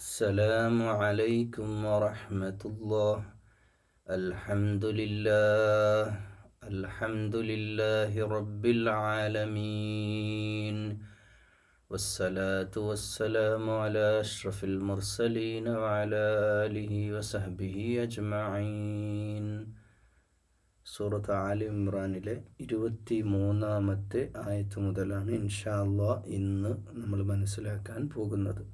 السلام عليكم ورحمة الله. الحمد لله رب العالمين، والصلاة والسلام على أشرف المرسلين وعلى آله وصحبه أجمعين. സൂറത്ത് ആലി ഇമ്രാനിലെ 23-ാമത്തെ ആയത്ത് മുതലാണ് ഇൻഷാ അല്ലാഹ് ഇന്ന് നമ്മൾ മനസ്സിലാക്കാൻ പോകുന്നത്.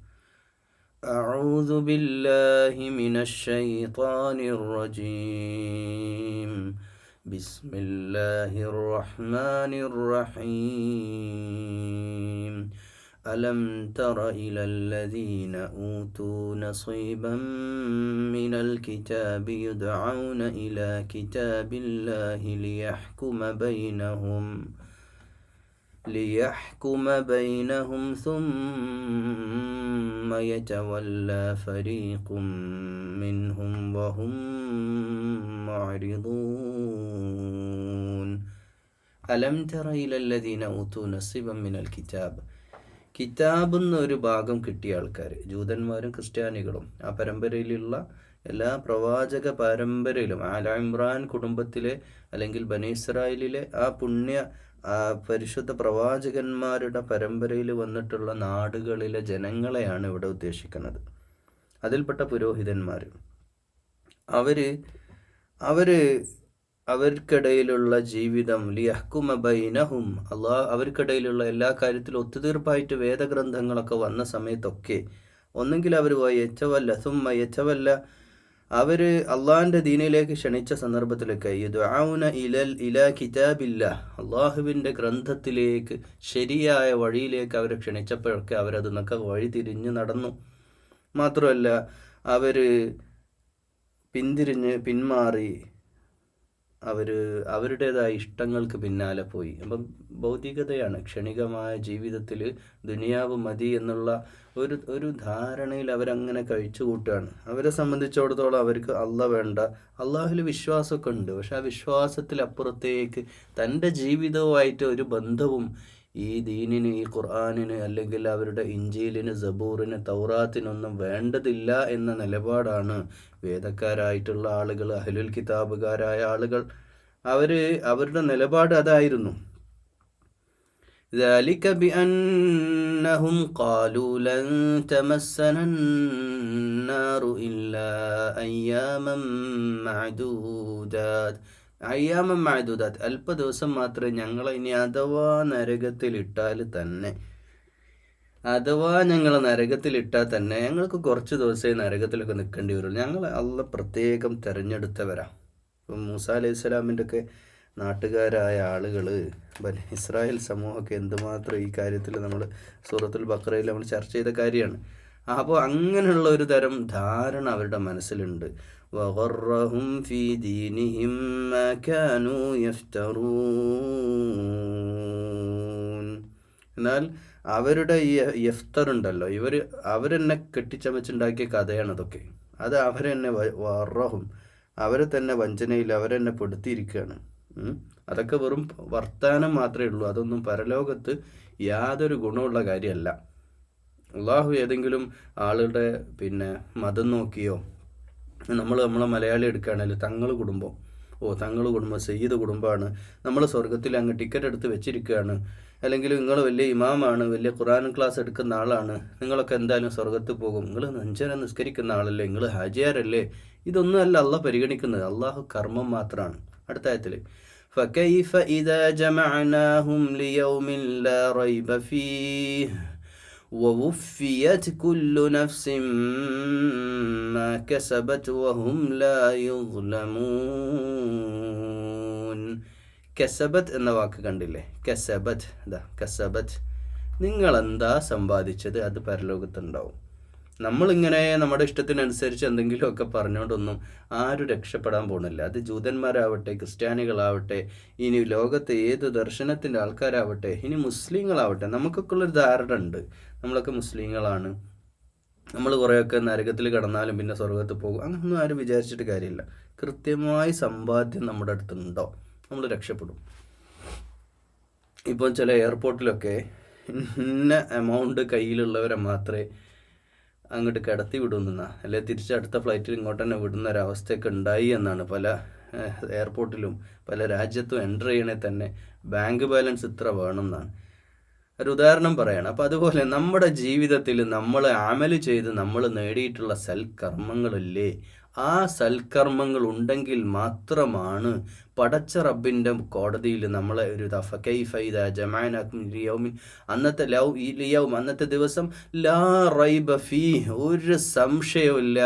أعوذ بالله من الشيطان الرجيم. بسم الله الرحمن الرحيم. ألم تر إلى الذين أوتوا نصيبا من الكتاب يدعون إلى كتاب الله ليحكم بينهم ثم يتولى فريق منهم وهم معرضون. ألم تر إلى الذين أوتوا نصيبا من الكتاب. കിതാബ് എന്നൊരു ഭാഗം കിട്ടിയ ആൾക്കാർ, ജൂതന്മാരും ക്രിസ്ത്യാനികളും, ആ പരമ്പരയിലുള്ള എല്ലാ പ്രവാചക പരമ്പരയിലും ആല ഇമ്രാൻ കുടുംബത്തിലെ അല്ലെങ്കിൽ ബനി ഇസ്രായേലിലെ ആ പരിശുദ്ധ പ്രവാചകന്മാരുടെ പരമ്പരയിൽ വന്നിട്ടുള്ള നാടുകളിലെ ജനങ്ങളെയാണ് ഇവിടെ ഉദ്ദേശിക്കുന്നത്. അതിൽപ്പെട്ട പുരോഹിതന്മാർ, അവർക്കിടയിലുള്ള ജീവിതം ലിയഹ്കുമ ബൈനഹും, അവർക്കിടയിലുള്ള എല്ലാ കാര്യത്തിലും ഒത്തുതീർപ്പായിട്ട് വേദഗ്രന്ഥങ്ങളൊക്കെ വന്ന സമയത്തൊക്കെ ഒന്നെങ്കിൽ അവർ യച്ചവല്ല അവർ അള്ളാഹിൻ്റെ ദീനിലേക്ക് ക്ഷണിച്ച സന്ദർഭത്തിലൊക്കെ യുദ്ആഉന ഇലാ കിതാബില്ലാ, അള്ളാഹുവിൻ്റെ ഗ്രന്ഥത്തിലേക്ക് ശരിയായ വഴിയിലേക്ക് അവരെ ക്ഷണിച്ചപ്പോഴൊക്കെ അവരത് നിന്നൊക്കെ വഴി തിരിഞ്ഞ് നടന്നു. മാത്രമല്ല അവർ പിന്മാറി അവരുടേതായ ഇഷ്ടങ്ങൾക്ക് പിന്നാലെ പോയി. അപ്പം ഭൗതികതയാണ്, ക്ഷണികമായ ജീവിതത്തിൽ ദുനിയാവ് മതി എന്നുള്ള ഒരു ധാരണയിൽ അവരങ്ങനെ കഴിച്ചു കൂട്ടുകയാണ്. അവരെ സംബന്ധിച്ചിടത്തോളം അവർക്ക് വേണ്ട, അള്ളാഹുവിൽ വിശ്വാസമൊക്കെ ഉണ്ട്, പക്ഷെ ആ വിശ്വാസത്തിലപ്പുറത്തേക്ക് തൻ്റെ ജീവിതവുമായിട്ട് ഒരു ബന്ധവും ഈ ദീനിന്, ഈ ഖുർആനിന്, അല്ലെങ്കിൽ അവരുടെ ഇഞ്ചീലിന്, സബൂറിന്, തൗറാത്തിനൊന്നും വേണ്ടതില്ല എന്ന നിലപാടാണ് വേദക്കാരായിട്ടുള്ള ആളുകൾ, അഹ്ലുൽ കിതാബുകാരായ ആളുകൾ, അവരുടെ നിലപാട് അതായിരുന്നു. ذلك بأنهم قالوا لن تمسنا النار إلا أياما معدودات. അല്പ ദിവസം മാത്രമേ ഞങ്ങളെ ഇനി അഥവാ ഞങ്ങളെ നരകത്തിലിട്ടാൽ തന്നെ ഞങ്ങൾക്ക് കുറച്ച് ദിവസമേ നരകത്തിലൊക്കെ നിൽക്കേണ്ടി വരുള്ളൂ. ഞങ്ങൾ അള്ളാഹ് പ്രത്യേകം തിരഞ്ഞെടുത്തവരാ. ഇപ്പം മൂസാ അലൈഹി സ്വലാമിൻ്റെ ഒക്കെ നാട്ടുകാരായ ആളുകൾ, ഇസ്രായേൽ സമൂഹമൊക്കെ എന്തുമാത്രം ഈ കാര്യത്തിൽ നമ്മൾ സൂറത്തുൽ ബഖറയിൽ നമ്മൾ ചർച്ച ചെയ്ത കാര്യമാണ്. അപ്പോൾ അങ്ങനെയുള്ള ഒരു തരം ധാരണ അവരുടെ മനസ്സിലുണ്ട്. വഗറഹും ഫീ ദീനിഹിം മാ കാനൂ യഫ്തറൂൻ. എന്നാൽ അവരുടെ ഈ യഫ്തറുണ്ടല്ലോ, അവരെന്നെ കെട്ടിച്ചമച്ചുണ്ടാക്കിയ കഥയാണ് അതൊക്കെ. അത് അവരെന്നെ വറഹും, അവരെ തന്നെ വഞ്ചനയിൽ അവരെന്നെ പെടുത്തിയിരിക്കുകയാണ്. അതൊക്കെ വെറും വർത്താനം മാത്രമേ ഉള്ളൂ. അതൊന്നും പരലോകത്ത് യാതൊരു ഗുണമുള്ള കാര്യമല്ല. അള്ളാഹു ഏതെങ്കിലും ആളുടെ മതം നോക്കിയോ, നമ്മളെ മലയാളി എടുക്കുകയാണെങ്കിൽ തങ്ങൾ കുടുംബം സയ്യിദ് കുടുംബമാണ്, നമ്മൾ സ്വർഗത്തിൽ അങ്ങ് ടിക്കറ്റ് എടുത്ത് വെച്ചിരിക്കുകയാണ്, അല്ലെങ്കിൽ നിങ്ങൾ വലിയ ഇമാമാണ്, വലിയ ഖുർആൻ ക്ലാസ് എടുക്കുന്ന ആളാണ്, നിങ്ങളൊക്കെ എന്തായാലും സ്വർഗത്ത് പോകും, നിങ്ങൾ നെഞ്ചന നിസ്കരിക്കുന്ന ആളല്ലേ, നിങ്ങൾ ഹാജിയാരല്ലേ, ഇതൊന്നും അല്ല അള്ളാഹ് പരിഗണിക്കുന്നത്. അള്ളാഹു കർമ്മം മാത്രമാണ്. അടുത്ത ആയത്തിൽ فكيف إذا جمعناهم ليوم لا ريب فيه ووفيت كل نفس ما كسبت وهم لا يظلمون. കസബത്ത് എന്ന വാക്ക് കണ്ടില്ലേ? കസബത്ത്, നിങ്ങളെന്താ സമ്പാദിച്ചത് അത് പരലോകത്തുണ്ടാവും. നമ്മളിങ്ങനെ നമ്മുടെ ഇഷ്ടത്തിനനുസരിച്ച് എന്തെങ്കിലുമൊക്കെ പറഞ്ഞുകൊണ്ടൊന്നും ആരും രക്ഷപ്പെടാൻ പോകുന്നില്ല. അത് ജൂതന്മാരാവട്ടെ, ക്രിസ്ത്യാനികളാവട്ടെ, ഇനി ലോകത്തെ ഏത് ദർശനത്തിൻ്റെ ആൾക്കാരാവട്ടെ, ഇനി മുസ്ലിങ്ങളാവട്ടെ, നമുക്കൊക്കെ ഉള്ളൊരു ധാരണ ഉണ്ട്, നമ്മളൊക്കെ മുസ്ലിങ്ങളാണ്, നമ്മൾ കുറേയൊക്കെ നരകത്തിൽ കിടന്നാലും പിന്നെ സ്വർഗത്ത് പോകും. അങ്ങനൊന്നും ആരും വിചാരിച്ചിട്ട് കാര്യമില്ല. കൃത്യമായി സമ്പാദ്യം നമ്മുടെ അടുത്തുണ്ടോ, നമ്മൾ രക്ഷപ്പെടും. ഇപ്പോൾ ചില എയർപോർട്ടിലൊക്കെ ഇന്ന എമൗണ്ട് കയ്യിലുള്ളവരെ മാത്രമേ അങ്ങോട്ട് കിടത്തി വിടുന്ന, അല്ലെ തിരിച്ച് അടുത്ത ഫ്ലൈറ്റിൽ ഇങ്ങോട്ട് തന്നെ വിടുന്ന ഒരവസ്ഥയൊക്കെ ഉണ്ടായി എന്നാണ്. പല എയർപോർട്ടിലും പല രാജ്യത്തും എൻ്റർ ചെയ്യണേ തന്നെ ബാങ്ക് ബാലൻസ് ഇത്ര വേണമെന്നാണ്. ഒരു ഉദാഹരണം പറയണം. അപ്പം അതുപോലെ നമ്മുടെ ജീവിതത്തിൽ നമ്മൾ അമല് ചെയ്ത് നമ്മൾ നേടിയിട്ടുള്ള സൽക്കർമ്മങ്ങളില്ലേ, ആ സൽക്കർമ്മങ്ങൾ ഉണ്ടെങ്കിൽ മാത്രമാണ് പടച്ച റബ്ബിൻ്റെ കോടതിയിൽ നമ്മളെ ഒരു അന്നത്തെ ദിവസം ലാ റൈബ ഫീ, ഒരു സംശയമില്ല,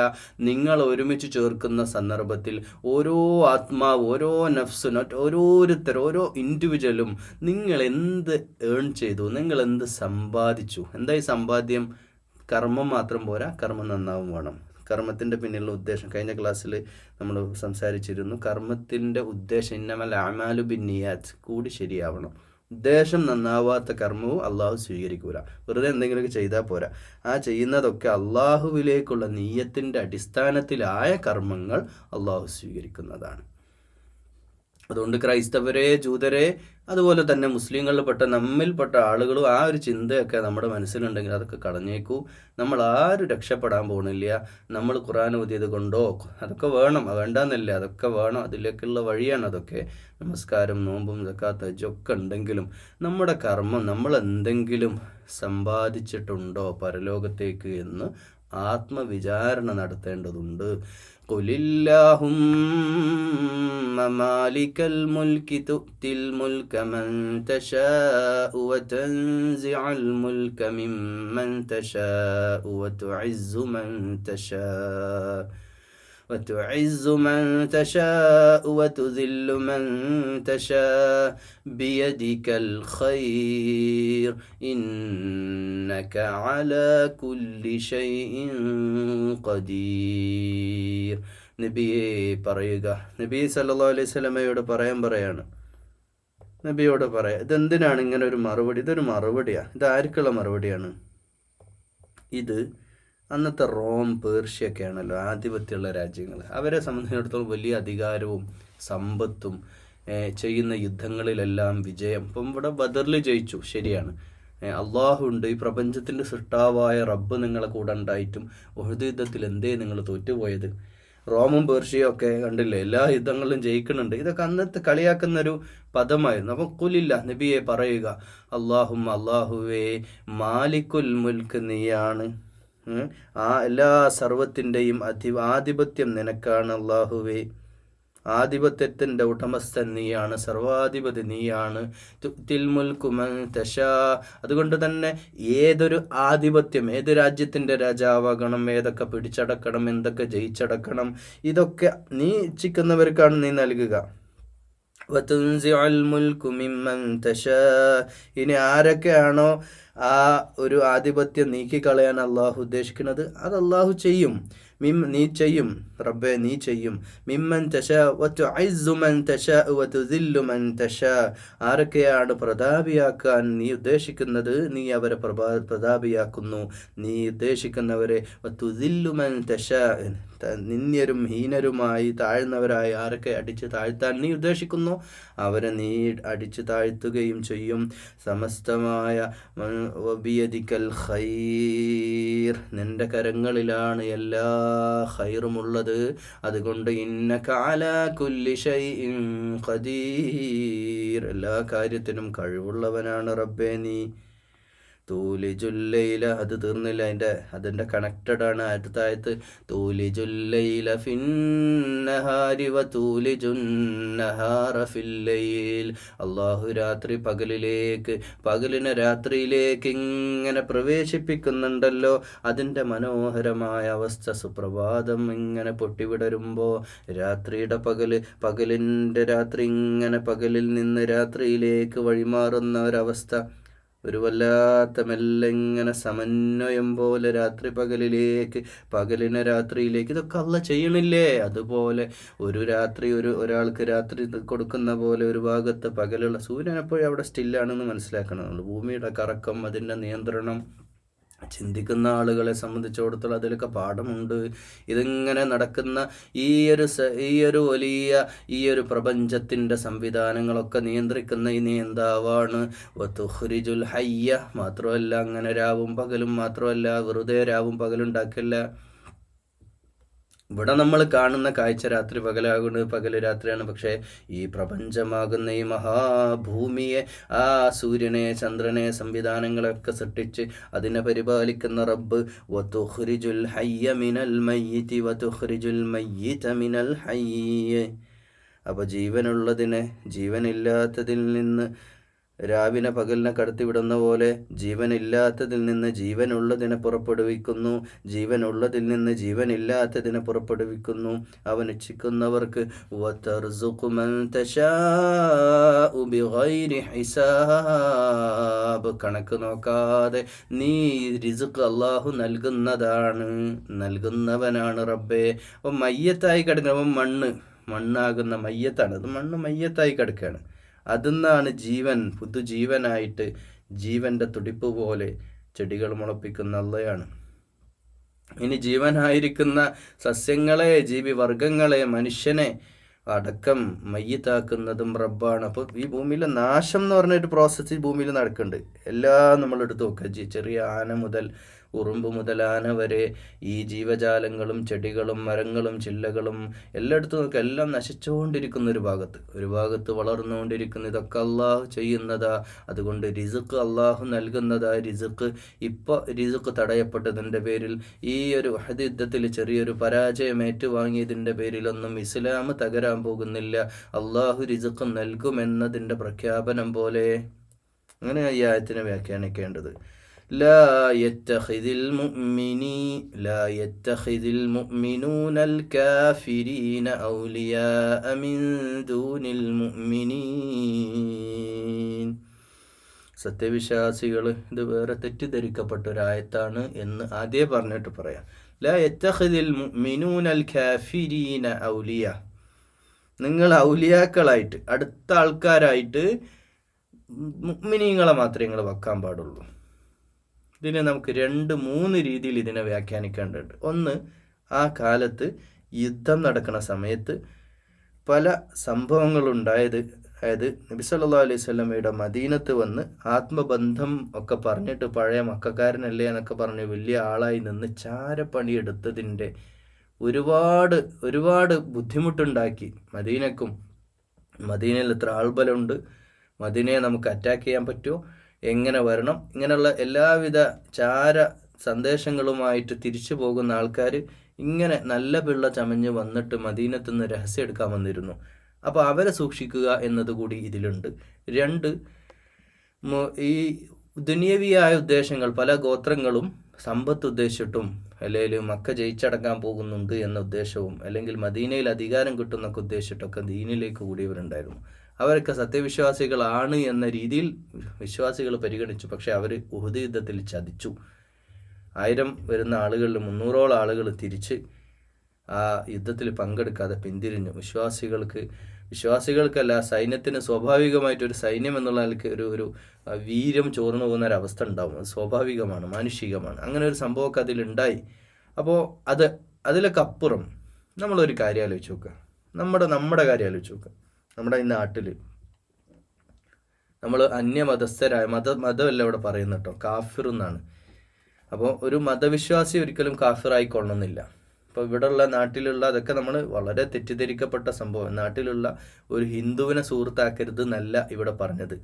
നിങ്ങൾ ഒരുമിച്ച് ചേർക്കുന്ന സന്ദർഭത്തിൽ ഓരോ ആത്മാവ്, ഓരോ നഫ്സും, ഓരോരുത്തർ, ഓരോ ഇൻഡിവിജ്വലും നിങ്ങൾ എന്ത് ഏൺ ചെയ്തു, നിങ്ങൾ എന്ത് സമ്പാദിച്ചു. എന്തായി സമ്പാദ്യം? കർമ്മം മാത്രം പോരാ, കർമ്മം നന്നാവും വേണം. കർമ്മത്തിൻ്റെ പിന്നിലുള്ള ഉദ്ദേശം കഴിഞ്ഞ ക്ലാസ്സിൽ നമ്മൾ സംസാരിച്ചിരുന്നു. കർമ്മത്തിൻ്റെ ഉദ്ദേശം ഇന്നമൽ അഅ്മാലു ബിന്നിയാത്ത് കൂടി ശരിയാവണം. ഉദ്ദേശം നന്നാവാത്ത കർമ്മവും അള്ളാഹു സ്വീകരിക്കൂല. വെറുതെ എന്തെങ്കിലുമൊക്കെ ചെയ്താൽ പോരാ. ആ ചെയ്യുന്നതൊക്കെ അള്ളാഹുവിലേക്കുള്ള നീയത്തിൻ്റെ അടിസ്ഥാനത്തിലായ കർമ്മങ്ങൾ അള്ളാഹു സ്വീകരിക്കുന്നതാണ്. അതുകൊണ്ട് ക്രൈസ്തവരെ, ജൂതരെ, അതുപോലെ തന്നെ മുസ്ലിങ്ങളിൽപ്പെട്ട നമ്മിൽപ്പെട്ട ആളുകളും ആ ഒരു ചിന്തയൊക്കെ നമ്മുടെ മനസ്സിലുണ്ടെങ്കിൽ അതൊക്കെ കളഞ്ഞേക്കൂ. നമ്മൾ ആരും രക്ഷപ്പെടാൻ പോകുന്നില്ല. നമ്മൾ ഖുർആൻ ഓതിയത് കൊണ്ടോ, അതൊക്കെ വേണം, വേണ്ടാന്നല്ല, അതൊക്കെ വേണം, അതിലേക്കുള്ള വഴിയാണ് അതൊക്കെ. നമസ്കാരം, നോമ്പും, സക്കാത്ത്, ഹജ്ജൊക്കെ ഉണ്ടെങ്കിലും നമ്മുടെ കർമ്മം നമ്മൾ എന്തെങ്കിലും സമ്പാദിച്ചിട്ടുണ്ടോ പരലോകത്തേക്ക് എന്ന് ആത്മവിചാരണ നടത്തേണ്ടതുണ്ട്. ഖുലില്ലാഹുമ്മ മാലിക്കൽ മുൽക്കി തുഅ്തിൽ മുൽക മൻ തശാഉ വതൻസിഉൽ മുൽക മിമ്മൻ തശാഉ വതുഇസ്സു മൻ തശാഉ വതുദില്ലു മൻ തശാഉ ബിയദികൽ ഖൈർ ഇന്നക അലാ കുല്ലി ഷൈഇൻ ഖദീർ. നബിയെ പറയുക, നബി സല്ലല്ലാഹു അലൈഹി വസല്ലമയോട് പറയാണ്, നബിയോട് പറയാം. ഇതെന്തിനാണ് ഇങ്ങനെ ഒരു മറുപടി? ഇതൊരു മറുപടിയാണ്. ഇത് ആർക്കുള്ള മറുപടിയാണ്? ഇത് അന്നത്തെ റോം, പേർഷ്യൊക്കെ ആണല്ലോ ആധിപത്യമുള്ള രാജ്യങ്ങൾ. അവരെ സംബന്ധിച്ചിടത്തോളം വലിയ അധികാരവും സമ്പത്തും, ചെയ്യുന്ന യുദ്ധങ്ങളിലെല്ലാം വിജയം. ഇപ്പം ഇവിടെ ബദറിൽ ജയിച്ചു, ശരിയാണ്. അള്ളാഹു ഉണ്ട്, ഈ പ്രപഞ്ചത്തിൻ്റെ സൃഷ്ടാവായ റബ്ബ് നിങ്ങളെ കൂടെ ഉണ്ടായിട്ടും ഉഹദ് യുദ്ധത്തിൽ എന്തേ നിങ്ങൾ തോറ്റുപോയത്? റോമും പേർഷ്യയും ഒക്കെ കണ്ടില്ലേ, എല്ലാ യുദ്ധങ്ങളിലും ജയിക്കുന്നുണ്ട്. ഇതൊക്കെ അന്നത്തെ കളിയാക്കുന്നൊരു പദമായിരുന്നു. അപ്പം ഖുലില്ല, നബിയെ പറയുക, അള്ളാഹുവേ മാലിക്കുൽ മുൽക്ക് നീയാണ്, ആ എല്ലാ സർവത്തിൻ്റെയും ആധിപത്യം നിനക്കാണ്. അള്ളാഹുവേ, ആധിപത്യത്തിൻ്റെ ഉടമസ്ഥൻ നീയാണ്, സർവാധിപതി നീയാണ്. തുഅ്തിൽ മുൽക്കു മൻ തശാ, അതുകൊണ്ട് തന്നെ ഏതൊരു ആധിപത്യം, ഏത് രാജ്യത്തിൻ്റെ രാജാവാകണം, ഏതൊക്കെ പിടിച്ചടക്കണം, എന്തൊക്കെ ജയിച്ചടക്കണം, ഇതൊക്കെ നീ ഇച്ഛിക്കുന്നവർക്കാണ് നീ നൽകുക. വതുൻസിഉൽ മുൽക്കു മിമ്മൻ തശാ, ഇനി ആരൊക്കെയാണോ ആ ഒരു ആധിപത്യം നീക്കിക്കളയാൻ അള്ളാഹു ഉദ്ദേശിക്കുന്നത് അത് അള്ളാഹു ചെയ്യും. നീ ചെയ്യും റബ്ബേ, നീ ചെയ്യും. മിമ്മൻ തശാ വതുഇസ്സു മൻ തശാ വതുദില്ലു മൻ തശാ, ആരൊക്കെയാണ് പ്രതാപിയാക്കാൻ നീ ഉദ്ദേശിക്കുന്നത് നീ അവരെ പ്രതാപിയാക്കുന്നു. നീ ഉദ്ദേശിക്കുന്നവരെ വതുദില്ലു മൻ തശാ, നിന്ദ്യരും ഹീനരുമായി താഴ്ന്നവരായി ആരൊക്കെ അടിച്ച് താഴ്ത്താൻ നീ ഉദ്ദേശിക്കുന്നു അവരെ നീ അടിച്ചു താഴ്ത്തുകയും ചെയ്യും. സമസ്തമായ ബിയദിക്കൽ ഖൈർ, നിന്റെ കരങ്ങളിലാണ് എല്ലാ ഖൈറുമുള്ളത്. അതുകൊണ്ട് ഇന്നക അലാ കുല്ലി ഷൈഇൻ ഖദീർ, എല്ലാ കാര്യത്തിനും കഴിവുള്ളവനാണ് റബ്ബേ നീ. തൂലിജുല്ലൈല, അത് തീർന്നില്ല, അതിൻ്റെ കണക്റ്റഡ് ആണ് അടുത്തായത്. തൂലിജുല്ലൈല ഫിന്നഹാരി വ തൂലിജുന്നഹാറ ഫില്ലൈൽ, അള്ളാഹു രാത്രി പകലിലേക്ക്, പകലിനെ രാത്രിയിലേക്ക് ഇങ്ങനെ പ്രവേശിപ്പിക്കുന്നുണ്ടല്ലോ. അതിൻ്റെ മനോഹരമായ അവസ്ഥ, സുപ്രഭാതം ഇങ്ങനെ പൊട്ടിവിടരുമ്പോൾ രാത്രിയുടെ പകലിൻ്റെ രാത്രി ഇങ്ങനെ പകലിൽ നിന്ന് രാത്രിയിലേക്ക് വഴിമാറുന്ന ഒരവസ്ഥ, ഒരു വല്ലാത്ത മെല്ലെ ഇങ്ങനെ സമന്വയം പോലെ രാത്രി പകലിലേക്ക്, പകലിനെ രാത്രിയിലേക്ക്, ഇതൊക്കെ അള്ളാഹ് ചെയ്യണില്ലേ? അതുപോലെ ഒരു രാത്രി ഒരാൾക്ക് രാത്രി കൊടുക്കുന്ന പോലെ ഒരു ഭാഗത്ത് പകലുള്ള സൂര്യൻ എപ്പോഴും അവിടെ സ്റ്റില്ലാണെന്ന് മനസ്സിലാക്കണം. ഭൂമിയുടെ കറക്കം, അതിൻ്റെ നിയന്ത്രണം, ചിന്തിക്കുന്ന ആളുകളെ സംബന്ധിച്ചിടത്തോളം അതിലൊക്കെ പാഠമുണ്ട്. ഇതിങ്ങനെ നടക്കുന്ന ഈ ഒരു വലിയ ഈ ഒരു പ്രപഞ്ചത്തിൻ്റെ സംവിധാനങ്ങളൊക്കെ നിയന്ത്രിക്കുന്ന ഈ നിയന്താവാണ്. വതുഖ്രിജുൽ ഹയ്യ, മാത്രമല്ല അങ്ങനെ രാവും പകലും മാത്രമല്ല, വെറുതെ രാവും പകലും ഉണ്ടാക്കില്ല. ഇവിടെ നമ്മൾ കാണുന്ന കാഴ്ച രാത്രി പകലാകുന്നത്, പകല് രാത്രിയാണ്. പക്ഷേ ഈ പ്രപഞ്ചമാകുന്ന ഈ മഹാഭൂമിയെ, ആ സൂര്യനെ ചന്ദ്രനെ സംവിധാനങ്ങളൊക്കെ സൃഷ്ടിച്ച് അതിനെ പരിപാലിക്കുന്ന റബ്ബ് വതുഖ്രിജുൽ ഹയ്യ മിനൽ മയ്യിതി വതുഖ്രിജുൽ മയ്യിത മിനൽ ഹയ്യ. അപ്പോൾ ജീവനുള്ളതിനെ ജീവനില്ലാത്തതിൽ നിന്ന്, രാവിനെ പകലിനെ കടത്തിവിടുന്ന പോലെ ജീവനില്ലാത്തതിൽ നിന്ന് ജീവനുള്ളതിനെ പുറപ്പെടുവിക്കുന്നു, ജീവനുള്ളതിൽ നിന്ന് ജീവനില്ലാത്തതിനെ പുറപ്പെടുവിക്കുന്നു. അവൻ ഇച്ഛിക്കുന്നവർക്ക് വതർസുഖു മൻ തശാഉ ബിഗൈരി ഹിസാബ്, കണക്ക് നോക്കാതെ നീ റിസ്ക് അല്ലാഹു നൽകുന്നവനാണ് റബ്ബേ. അപ്പം മയ്യത്തായി കിടക്കണം, മണ്ണാകുന്ന മയ്യത്താണ്, അത് മണ്ണ് മയ്യത്തായി കിടക്കുകയാണ്. അതിന്നാണ് ജീവൻ, പുതുജീവനായിട്ട് ജീവൻ്റെ തുടിപ്പ് പോലെ ചെടികൾ മുളപ്പിക്കുന്ന അള്ളയാണ്. ഇനി ജീവനായിരിക്കുന്ന സസ്യങ്ങളെ, ജീവിവർഗങ്ങളെ, മനുഷ്യനെ അടക്കം മയ്യത്താക്കുന്നതും റബ്ബാണ്. അപ്പോൾ ഈ ഭൂമിയിലെ നാശം എന്ന് പറഞ്ഞൊരു പ്രോസസ്സ് ഈ ഭൂമിയിൽ നടക്കുന്നുണ്ട്. എല്ലാം നമ്മളെടുത്ത് നോക്കുക, ചെറിയ ആന മുതൽ ഉറുമ്പ് മുതൽ ആന വരെ, ഈ ജീവജാലങ്ങളും ചെടികളും മരങ്ങളും ചില്ലകളും എല്ലാം എടുത്ത് നോക്കുക, എല്ലാം നശിച്ചുകൊണ്ടിരിക്കുന്ന ഒരു ഭാഗത്ത് വളർന്നുകൊണ്ടിരിക്കുന്ന. ഇതൊക്കെ അള്ളാഹു ചെയ്യുന്നതാ. അതുകൊണ്ട് റിസ്ക് അള്ളാഹു നൽകുന്നതാ. ഇപ്പോൾ റിസ്ക് തടയപ്പെട്ടതിൻ്റെ പേരിൽ, ഈ ഒരു വഹദ് യുദ്ധത്തിൽ ചെറിയൊരു പരാജയം ഏറ്റുവാങ്ങിയതിൻ്റെ പേരിലൊന്നും ഇസ്ലാം തകരാൻ പോകുന്നില്ല. അള്ളാഹു റിസ്ക് നൽകുമെന്നതിൻ്റെ പ്രഖ്യാപനം പോലെ. അങ്ങനെ ഈ ആയത്തിനെ വ്യാഖ്യാനിക്കേണ്ടത്. لا يتخذ المؤمنون الكافرين أولياء من دون المؤمنين. സത്യവിശ്വാസികൾ ഇത് വേറെ തെറ്റിദ്ധരിക്കപ്പെട്ടൊരായത്താണ് എന്ന് ആദ്യം പറഞ്ഞിട്ട് പറയാം. ലാ യത്തഖിദിൽ മുഅ്മിനൂനൽ കാഫിരീന ഔലിയ, നിങ്ങൾ ഔലിയാക്കളായിട്ട്, അടുത്ത ആൾക്കാരായിട്ട് മുഅ്മിനീങ്ങളെ മാത്രമേ നിങ്ങൾ വെക്കാൻ പാടുള്ളൂ. ഇതിനെ നമുക്ക് 2-3 രീതിയിൽ ഇതിനെ വ്യാഖ്യാനിക്കേണ്ടതുണ്ട്. ഒന്ന്, ആ കാലത്ത് യുദ്ധം നടക്കുന്ന സമയത്ത് പല സംഭവങ്ങളുണ്ടായത്. അതായത് നബി സല്ലല്ലാഹു അലൈഹി വസല്ലമയുടെ മദീനത്ത് വന്ന് ആത്മബന്ധം ഒക്കെ പറഞ്ഞിട്ട്, പഴയ മക്കക്കാരനല്ലേ എന്നൊക്കെ പറഞ്ഞ് വലിയ ആളായി നിന്ന് ചാരപ്പണിയെടുത്തതിൻ്റെ ഒരുപാട് ബുദ്ധിമുട്ടുണ്ടാക്കി മദീനക്കും. മദീനയിൽ എത്ര ആൾബലമുണ്ട്, മദീനയെ നമുക്ക് അറ്റാക്ക് ചെയ്യാൻ പറ്റുമോ, എങ്ങനെ വരണം, ഇങ്ങനെയുള്ള എല്ലാവിധ ചാര സന്ദേശങ്ങളുമായിട്ട് തിരിച്ചു പോകുന്ന ആൾക്കാർ ഇങ്ങനെ നല്ല പിള്ള ചമഞ്ഞ് വന്നിട്ട് മദീനത്തു നിന്ന് രഹസ്യം എടുക്കാൻ വന്നിരുന്നു. അപ്പോൾ അവരെ സൂക്ഷിക്കുക എന്നതുകൂടി ഇതിലുണ്ട്. 2, ഈ ദുനിയവിയായ ഉദ്ദേശങ്ങൾ, പല ഗോത്രങ്ങളും സമ്പത്ത് ഉദ്ദേശിച്ചിട്ടും, അല്ലെങ്കിൽ മക്ക ജയിച്ചടക്കാൻ പോകുന്നുണ്ട് എന്ന ഉദ്ദേശവും, അല്ലെങ്കിൽ മദീനയിൽ അധികാരം കിട്ടുന്നൊക്കെ ഉദ്ദേശിച്ചിട്ടൊക്കെ ദീനിലേക്ക് കൂടിയവരുണ്ടായിരുന്നു. അവരൊക്കെ സത്യവിശ്വാസികളാണ് എന്ന രീതിയിൽ വിശ്വാസികൾ പരിഗണിച്ചു. പക്ഷെ അവർ ഉഹദ് യുദ്ധത്തിൽ ചതിച്ചു. 1000 വരുന്ന ആളുകളിൽ 300ഓളം ആളുകൾ തിരിച്ച് ആ യുദ്ധത്തിൽ പങ്കെടുക്കാതെ പിന്തിരിഞ്ഞു. വിശ്വാസികൾക്കല്ല, സൈന്യത്തിന് സ്വാഭാവികമായിട്ടൊരു സൈന്യം എന്നുള്ള നിലയ്ക്ക് ഒരു വീര്യം ചോർന്നു പോകുന്ന ഒരവസ്ഥ ഉണ്ടാവും. അത് സ്വാഭാവികമാണ്, മാനുഷികമാണ്. അങ്ങനെ ഒരു സംഭവമൊക്കെ അതിലുണ്ടായി. അപ്പോൾ അതിലൊക്കെ അപ്പുറം നമ്മളൊരു കാര്യം ആലോചിച്ച് നോക്കുക. നമ്മുടെ കാര്യം ആലോചിച്ച് നോക്കുക. നമ്മുടെ ഈ നാട്ടിൽ നമ്മൾ അന്യമതസ്ഥരായ മതമല്ല ഇവിടെ പറയുന്നത് കേട്ടോ, കാഫിർ എന്നാണ്. അപ്പോൾ ഒരു മതവിശ്വാസി ഒരിക്കലും കാഫിറായിക്കൊള്ളണമെന്നില്ല. അപ്പോൾ ഇവിടെയുള്ള നാട്ടിലുള്ള അതൊക്കെ നമ്മൾ വളരെ തെറ്റിദ്ധരിക്കപ്പെട്ട സംഭവം. നാട്ടിലുള്ള ഒരു ഹിന്ദുവിനെ സുഹൃത്താക്കരുത് എന്നല്ല ഇവിടെ പറഞ്ഞത്.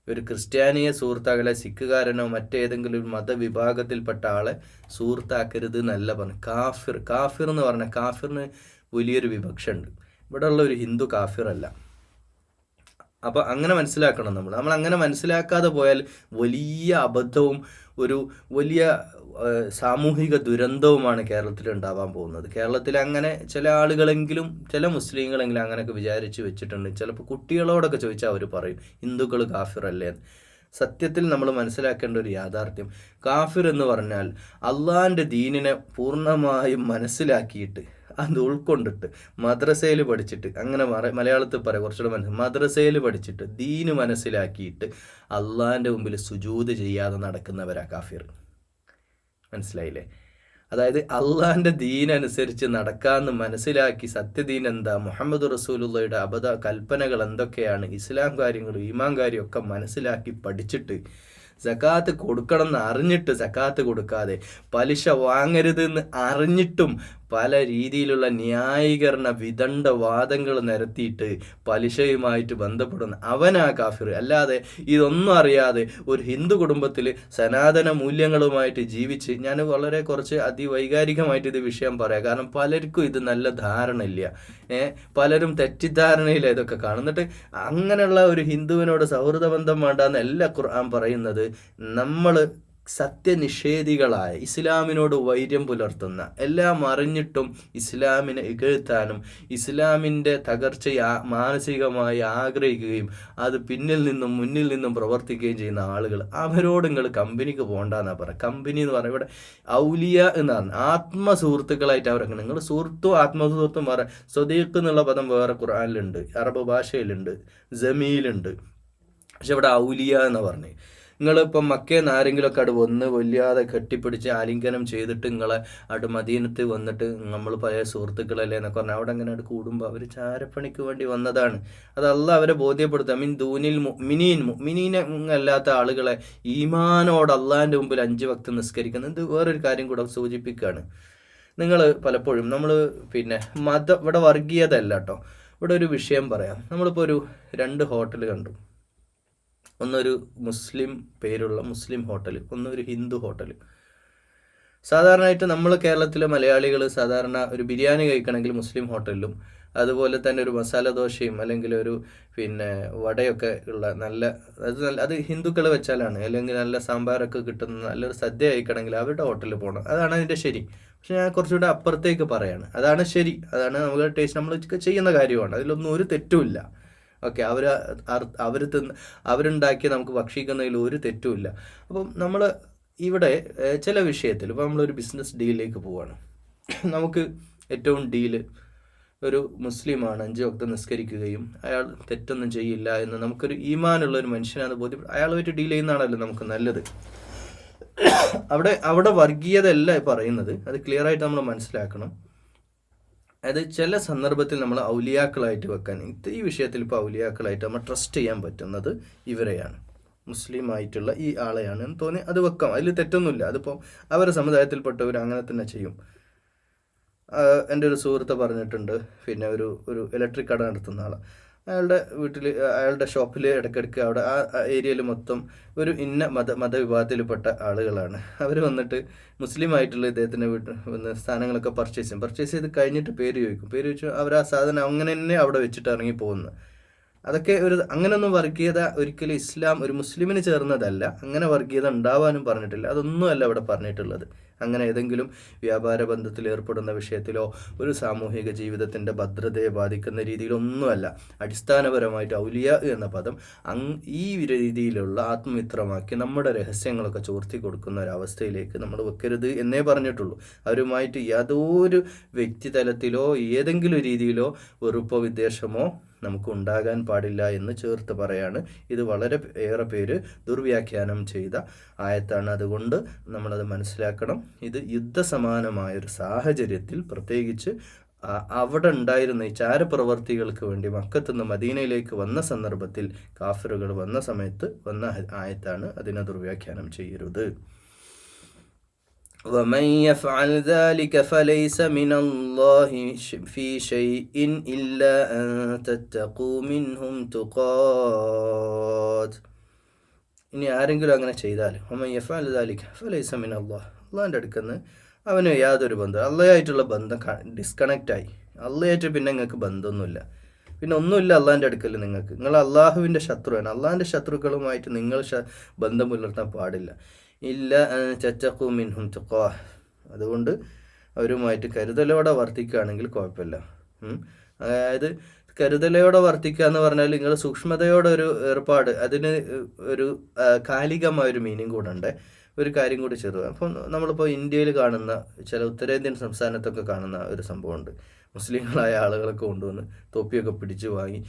ഒരു ക്രിസ്ത്യാനിയെ സുഹൃത്താക്കലെ, സിഖുകാരനോ മറ്റേതെങ്കിലും ഒരു മതവിഭാഗത്തിൽപ്പെട്ട ആളെ സുഹൃത്താക്കരുത് എന്നല്ല പറഞ്ഞു. കാഫിർ എന്ന് പറഞ്ഞാൽ കാഫിറിന് വലിയൊരു വിവക്ഷയുണ്ട്. ഇവിടെയുള്ള ഒരു ഹിന്ദു കാഫിറല്ല. അപ്പോൾ അങ്ങനെ മനസ്സിലാക്കണം. നമ്മൾ അങ്ങനെ മനസ്സിലാക്കാതെ പോയാൽ വലിയ അബദ്ധവും ഒരു വലിയ സാമൂഹിക ദുരന്തവുമാണ് കേരളത്തിൽ ഉണ്ടാവാൻ പോകുന്നത്. കേരളത്തിൽ അങ്ങനെ ചില ആളുകളെങ്കിലും, ചില മുസ്ലിങ്ങളെങ്കിലും അങ്ങനെയൊക്കെ വിചാരിച്ച് വെച്ചിട്ടുണ്ട്. ചിലപ്പോൾ കുട്ടികളോടൊക്കെ ചോദിച്ചാൽ അവർ പറയും ഹിന്ദുക്കൾ കാഫിറല്ലേ. സത്യത്തിൽ നമ്മൾ മനസ്സിലാക്കേണ്ട ഒരു യാഥാർത്ഥ്യം, കാഫിർ എന്ന് പറഞ്ഞാൽ അള്ളാഹിൻ്റെ ദീനിനെ പൂർണ്ണമായും മനസ്സിലാക്കിയിട്ട് അത് ഉൾക്കൊണ്ടിട്ട് മദ്രസയിൽ പഠിച്ചിട്ട്, അങ്ങനെ മലയാളത്തിൽ പറയാം കുറച്ചുകൂടെ മദ്രസയിൽ പഠിച്ചിട്ട് ദീന് മനസ്സിലാക്കിയിട്ട് അള്ളാഹിൻ്റെ മുമ്പിൽ സുജൂദ് ചെയ്യാതെ നടക്കുന്നവരാ കാഫിർ. മനസ്സിലായില്ലേ? അതായത് അള്ളാഹിൻ്റെ ദീനനുസരിച്ച് നടക്കാമെന്ന് മനസ്സിലാക്കി സത്യദീൻ എന്താ, മുഹമ്മദ് റസൂലുള്ളയുടെ കൽപ്പനകൾ എന്തൊക്കെയാണ്, ഇസ്ലാം കാര്യങ്ങളും ഈമാൻ കാര്യവും ഒക്കെ മനസ്സിലാക്കി പഠിച്ചിട്ട് സക്കാത്ത് കൊടുക്കണം എന്ന് അറിഞ്ഞിട്ട് സക്കാത്ത് കൊടുക്കാതെ, പലിശ വാങ്ങരുതെന്ന് അറിഞ്ഞിട്ടും പല രീതിയിലുള്ള ന്യായീകരണ വിദണ്ഡവാദങ്ങൾ നിരത്തിയിട്ട് പലിശയുമായിട്ട് ബന്ധപ്പെടുന്ന അവനാ കാഫിർ. അല്ലാതെ ഇതൊന്നും അറിയാതെ ഒരു ഹിന്ദു കുടുംബത്തിൽ സനാതന മൂല്യങ്ങളുമായിട്ട് ജീവിച്ച്, ഞാൻ വളരെ കുറച്ച് അതിവൈകാരികമായിട്ട് ഇത് വിഷയം പറയാം, കാരണം പലർക്കും ഇത് നല്ല ധാരണ ഇല്ല. പലരും തെറ്റിദ്ധാരണയില്ല ഇതൊക്കെ കാണുന്നിട്ട്. അങ്ങനെയുള്ള ഒരു ഹിന്ദുവിനോട് സൗഹൃദ ബന്ധം വേണ്ടെന്നല്ല ഖുർആൻ പറയുന്നത്. നമ്മൾ സത്യനിഷേധികളായ, ഇസ്ലാമിനോട് വൈര്യം പുലർത്തുന്ന, എല്ലാം അറിഞ്ഞിട്ടും ഇസ്ലാമിനെ ഇകഴ്ത്താനും ഇസ്ലാമിൻ്റെ തകർച്ച മാനസികമായി ആഗ്രഹിക്കുകയും അത് പിന്നിൽ നിന്നും മുന്നിൽ നിന്നും പ്രവർത്തിക്കുകയും ചെയ്യുന്ന ആളുകൾ, അവരോട് നിങ്ങൾ കമ്പനിക്ക് പോകണ്ടെന്നാണ് പറയുക. കമ്പനി എന്ന് പറഞ്ഞാൽ ഇവിടെ ഔലിയ എന്നാണ്, ആത്മസുഹൃത്തുക്കളായിട്ട് അവരൊക്കെ. നിങ്ങൾ സുഹൃത്തും ആത്മസുഹൃത്തും വേറെ, സ്വദീഖ് എന്നുള്ള പദം വേറെ ഖുർആനിലുണ്ട്, അറബ് ഭാഷയിലുണ്ട്, ജമീലുണ്ട്. പക്ഷെ ഇവിടെ ഔലിയ എന്ന് പറഞ്ഞ് നിങ്ങളിപ്പം മക്കേന്ന് ആരെങ്കിലുമൊക്കെ അവിടെ വന്ന് വല്ലാതെ കെട്ടിപ്പിടിച്ച് ആലിംഗനം ചെയ്തിട്ട് നിങ്ങളെ അവിടെ മദീനത്ത് വന്നിട്ട് നമ്മൾ പഴയ സുഹൃത്തുക്കളല്ലേ എന്നൊക്കെ പറഞ്ഞാൽ അവിടെ അങ്ങനെ അവിടെ കൂടുമ്പോൾ അവർ ചാരപ്പണിക്ക് വേണ്ടി വന്നതാണ്. അത് അള്ളാഹ് അവരെ ബോധ്യപ്പെടുത്തുക. ദൂനിൽ മുഅ്മിനീനെ അല്ലാത്ത ആളുകളെ ഈമാനോട് അള്ളാഹിൻ്റെ മുമ്പിൽ 5 വക്ത് നിസ്കരിക്കുന്നത്. ഇത് വേറൊരു കാര്യം കൂടെ സൂചിപ്പിക്കുകയാണ്. നിങ്ങൾ പലപ്പോഴും നമ്മൾ ഇവിടെ വർഗീയത അല്ല കേട്ടോ, ഇവിടെ ഒരു വിഷയം പറയാം. നമ്മളിപ്പോൾ ഒരു 2 ഹോട്ടൽ കണ്ടു. ഒന്നൊരു മുസ്ലിം പേരുള്ള മുസ്ലിം ഹോട്ടൽ, ഒന്നൊരു ഹിന്ദു ഹോട്ടൽ. സാധാരണയായിട്ട് നമ്മൾ കേരളത്തിലെ മലയാളികൾ സാധാരണ ഒരു ബിരിയാണി കഴിക്കണമെങ്കിൽ മുസ്ലിം ഹോട്ടലിലും, അതുപോലെ തന്നെ ഒരു മസാല ദോശയും അല്ലെങ്കിൽ ഒരു വടയൊക്കെ ഉള്ള അത് ഹിന്ദുക്കൾ വെച്ചാലാണ്, അല്ലെങ്കിൽ നല്ല സാമ്പാറൊക്കെ കിട്ടുന്ന നല്ലൊരു സദ്യ കഴിക്കണമെങ്കിൽ അവരുടെ ഹോട്ടലിൽ പോകണം. അതാണ് അതിൻ്റെ ശരി. പക്ഷെ ഞാൻ കുറച്ചുകൂടെ അപ്പുറത്തേക്ക് പറയാണ്, അതാണ് ശരി, അതാണ് നമുക്ക് ടേസ്റ്റ്, നമ്മൾ ചെയ്യുന്ന കാര്യമാണ്, അതിലൊന്നും ഒരു തെറ്റുമില്ല. ഓക്കെ, അവരുണ്ടാക്കി നമുക്ക് ഭക്ഷിക്കുന്നതിൽ ഒരു തെറ്റുമില്ല. അപ്പം നമ്മൾ ഇവിടെ ചില വിഷയത്തിൽ ഇപ്പോൾ നമ്മളൊരു ബിസിനസ് ഡീലിലേക്ക് പോവുകയാണ്. നമുക്ക് ഏറ്റവും ഡീല് ഒരു മുസ്ലിമാണ്, 5 വക്ത് നിസ്കരിക്കുകയും അയാൾ തെറ്റൊന്നും ചെയ്യില്ല എന്ന് നമുക്കൊരു ഈമാനുള്ള ഒരു മനുഷ്യനാണ് ബോധ്യപ്പെടും. അയാളുമായിട്ട് ഡീൽ ചെയ്യുന്നതാണല്ലോ നമുക്ക് നല്ലത്. അവിടെ വർഗീയത അല്ല പറയുന്നത്, അത് ക്ലിയർ ആയിട്ട് നമ്മൾ മനസ്സിലാക്കണം. അത് ചില സന്ദർഭത്തിൽ നമ്മൾ ഔലിയാക്കളായിട്ട് വെക്കാൻ, ഈ വിഷയത്തിൽ ഇപ്പോൾ ഔലിയാക്കളായിട്ട് നമ്മൾ ട്രസ്റ്റ് ചെയ്യാൻ പറ്റുന്നത് ഇവരെയാണ്, മുസ്ലിം ആയിട്ടുള്ള ഈ ആളെയാണ് എന്ന് തോന്നി അത് വെക്കാം. അതിൽ തെറ്റൊന്നുമില്ല. അതിപ്പോൾ അവരുടെ സമുദായത്തിൽപ്പെട്ടവർ അങ്ങനെ തന്നെ ചെയ്യും. എൻ്റെ ഒരു സുഹൃത്ത് പറഞ്ഞിട്ടുണ്ട്, ഒരു ഇലക്ട്രിക് കട നടത്തുന്ന ആളാണ്. അയാളുടെ വീട്ടിൽ, അയാളുടെ ഷോപ്പിൽ ഇടയ്ക്കിടയ്ക്ക് അവിടെ ആ ഏരിയയിൽ മൊത്തം ഒരു ഇന്ന മതവിഭാഗത്തിൽപ്പെട്ട ആളുകളാണ്. അവർ വന്നിട്ട് മുസ്ലിം ആയിട്ടുള്ള ഇദ്ദേഹത്തിൻ്റെ സ്ഥാനങ്ങളൊക്കെ പർച്ചേസ് ചെയ്ത് കഴിഞ്ഞിട്ട് പേര് ചോദിച്ചു അവർ ആ സാധനം അങ്ങനെ തന്നെ അവിടെ വെച്ചിട്ട് ഇറങ്ങി പോകുന്നു. അതൊക്കെ അങ്ങനെയൊന്നും വർഗീയത ഒരിക്കലും ഇസ്ലാം ഒരു മുസ്ലിമിന് ചേർന്നതല്ല. അങ്ങനെ വർഗീയത ഉണ്ടാവാനും പറഞ്ഞിട്ടില്ല. അതൊന്നുമല്ല ഇവിടെ പറഞ്ഞിട്ടുള്ളത്. അങ്ങനെ ഏതെങ്കിലും വ്യാപാര ബന്ധത്തിൽ ഏർപ്പെടുന്ന വിഷയത്തിലോ ഒരു സാമൂഹിക ജീവിതത്തിൻ്റെ ഭദ്രതയെ ബാധിക്കുന്ന രീതിയിലൊന്നുമല്ല. അടിസ്ഥാനപരമായിട്ട് ഔലിയ എന്ന പദം ഈ രീതിയിലുള്ള ആത്മമിത്രമാക്കി നമ്മുടെ രഹസ്യങ്ങളൊക്കെ ചോർത്തി കൊടുക്കുന്ന ഒരവസ്ഥയിലേക്ക് നമ്മൾ വെക്കരുത് എന്നേ പറഞ്ഞിട്ടുള്ളൂ. അവരുമായിട്ട് യാതൊരു വ്യക്തിതലത്തിലോ ഏതെങ്കിലും രീതിയിലോ വെറുപ്പോ വിദ്വേഷമോ നമുക്ക് ഉണ്ടാകാൻ പാടില്ല എന്ന് ചേർത്ത് പറയാണ്. ഇത് വളരെ ഏറെ പേര് ദുർവ്യാഖ്യാനം ചെയ്ത ആയത്താണ്. അതുകൊണ്ട് നമ്മളത് മനസ്സിലാക്കണം. ഇത് യുദ്ധസമാനമായൊരു സാഹചര്യത്തിൽ, പ്രത്യേകിച്ച് അവിടെ ഉണ്ടായിരുന്ന ഈ ചാരപ്രവർത്തികൾക്ക് വേണ്ടി മക്കത്തുനിന്ന് മദീനയിലേക്ക് വന്ന സന്ദർഭത്തിൽ, കാഫിറുകൾ വന്ന സമയത്ത് വന്ന ആയത്താണ്. അതിനെ ദുർവ്യാഖ്യാനം ചെയ്യരുത്. ومن يفعل ذلك فليس من الله في شيء إلا أن تتقوا منهم تقات. ഇനി ആരെങ്കിലും അങ്ങനെ ചെയ്താൽ ومن يفعل ذلك فليس من الله, അള്ളാഹിൻ്റെ അടുക്കന്ന് അവന് യാതൊരു ബന്ധം, അള്ളാഹായിട്ടുള്ള ബന്ധം ഡിസ്കണക്റ്റായി. അള്ളാഹായിട്ട് പിന്നെ നിങ്ങൾക്ക് ബന്ധമൊന്നുമില്ല, പിന്നെ ഒന്നുമില്ല അള്ളാഹിൻ്റെ അടുക്കൽ. നിങ്ങൾ അള്ളാഹുവിൻ്റെ ശത്രുവാണ്. അള്ളാഹിൻ്റെ ശത്രുക്കളുമായിട്ട് നിങ്ങൾ ബന്ധം പുലർത്താൻ പാടില്ല. ഇല്ല ചച്ചഖു മിൻഹും തുഖാ. അതുകൊണ്ട് അവരുമായിട്ട് കരുതലോടെ വർത്തിക്കുകയാണെങ്കിൽ കുഴപ്പമില്ല. അതായത് കരുതലോടെ വർത്തിക്കുക എന്ന് പറഞ്ഞാൽ നിങ്ങൾ സൂക്ഷ്മതയോടെ ഒരു ഏർപ്പാട്, അതിന് ഒരു കാലികമായൊരു മീനിങ് കൂടെ ഉണ്ട്. ഒരു കാര്യം കൂടി ചെറുതാണ്. അപ്പം നമ്മളിപ്പോൾ ഇന്ത്യയിൽ കാണുന്ന ചില ഉത്തരേന്ത്യൻ സംസ്ഥാനത്തൊക്കെ കാണുന്ന ഒരു സംഭവമുണ്ട്. മുസ്ലിങ്ങളായ ആളുകളൊക്കെ കൊണ്ടുവന്ന് തൊപ്പിയൊക്കെ പിടിച്ചു വാങ്ങി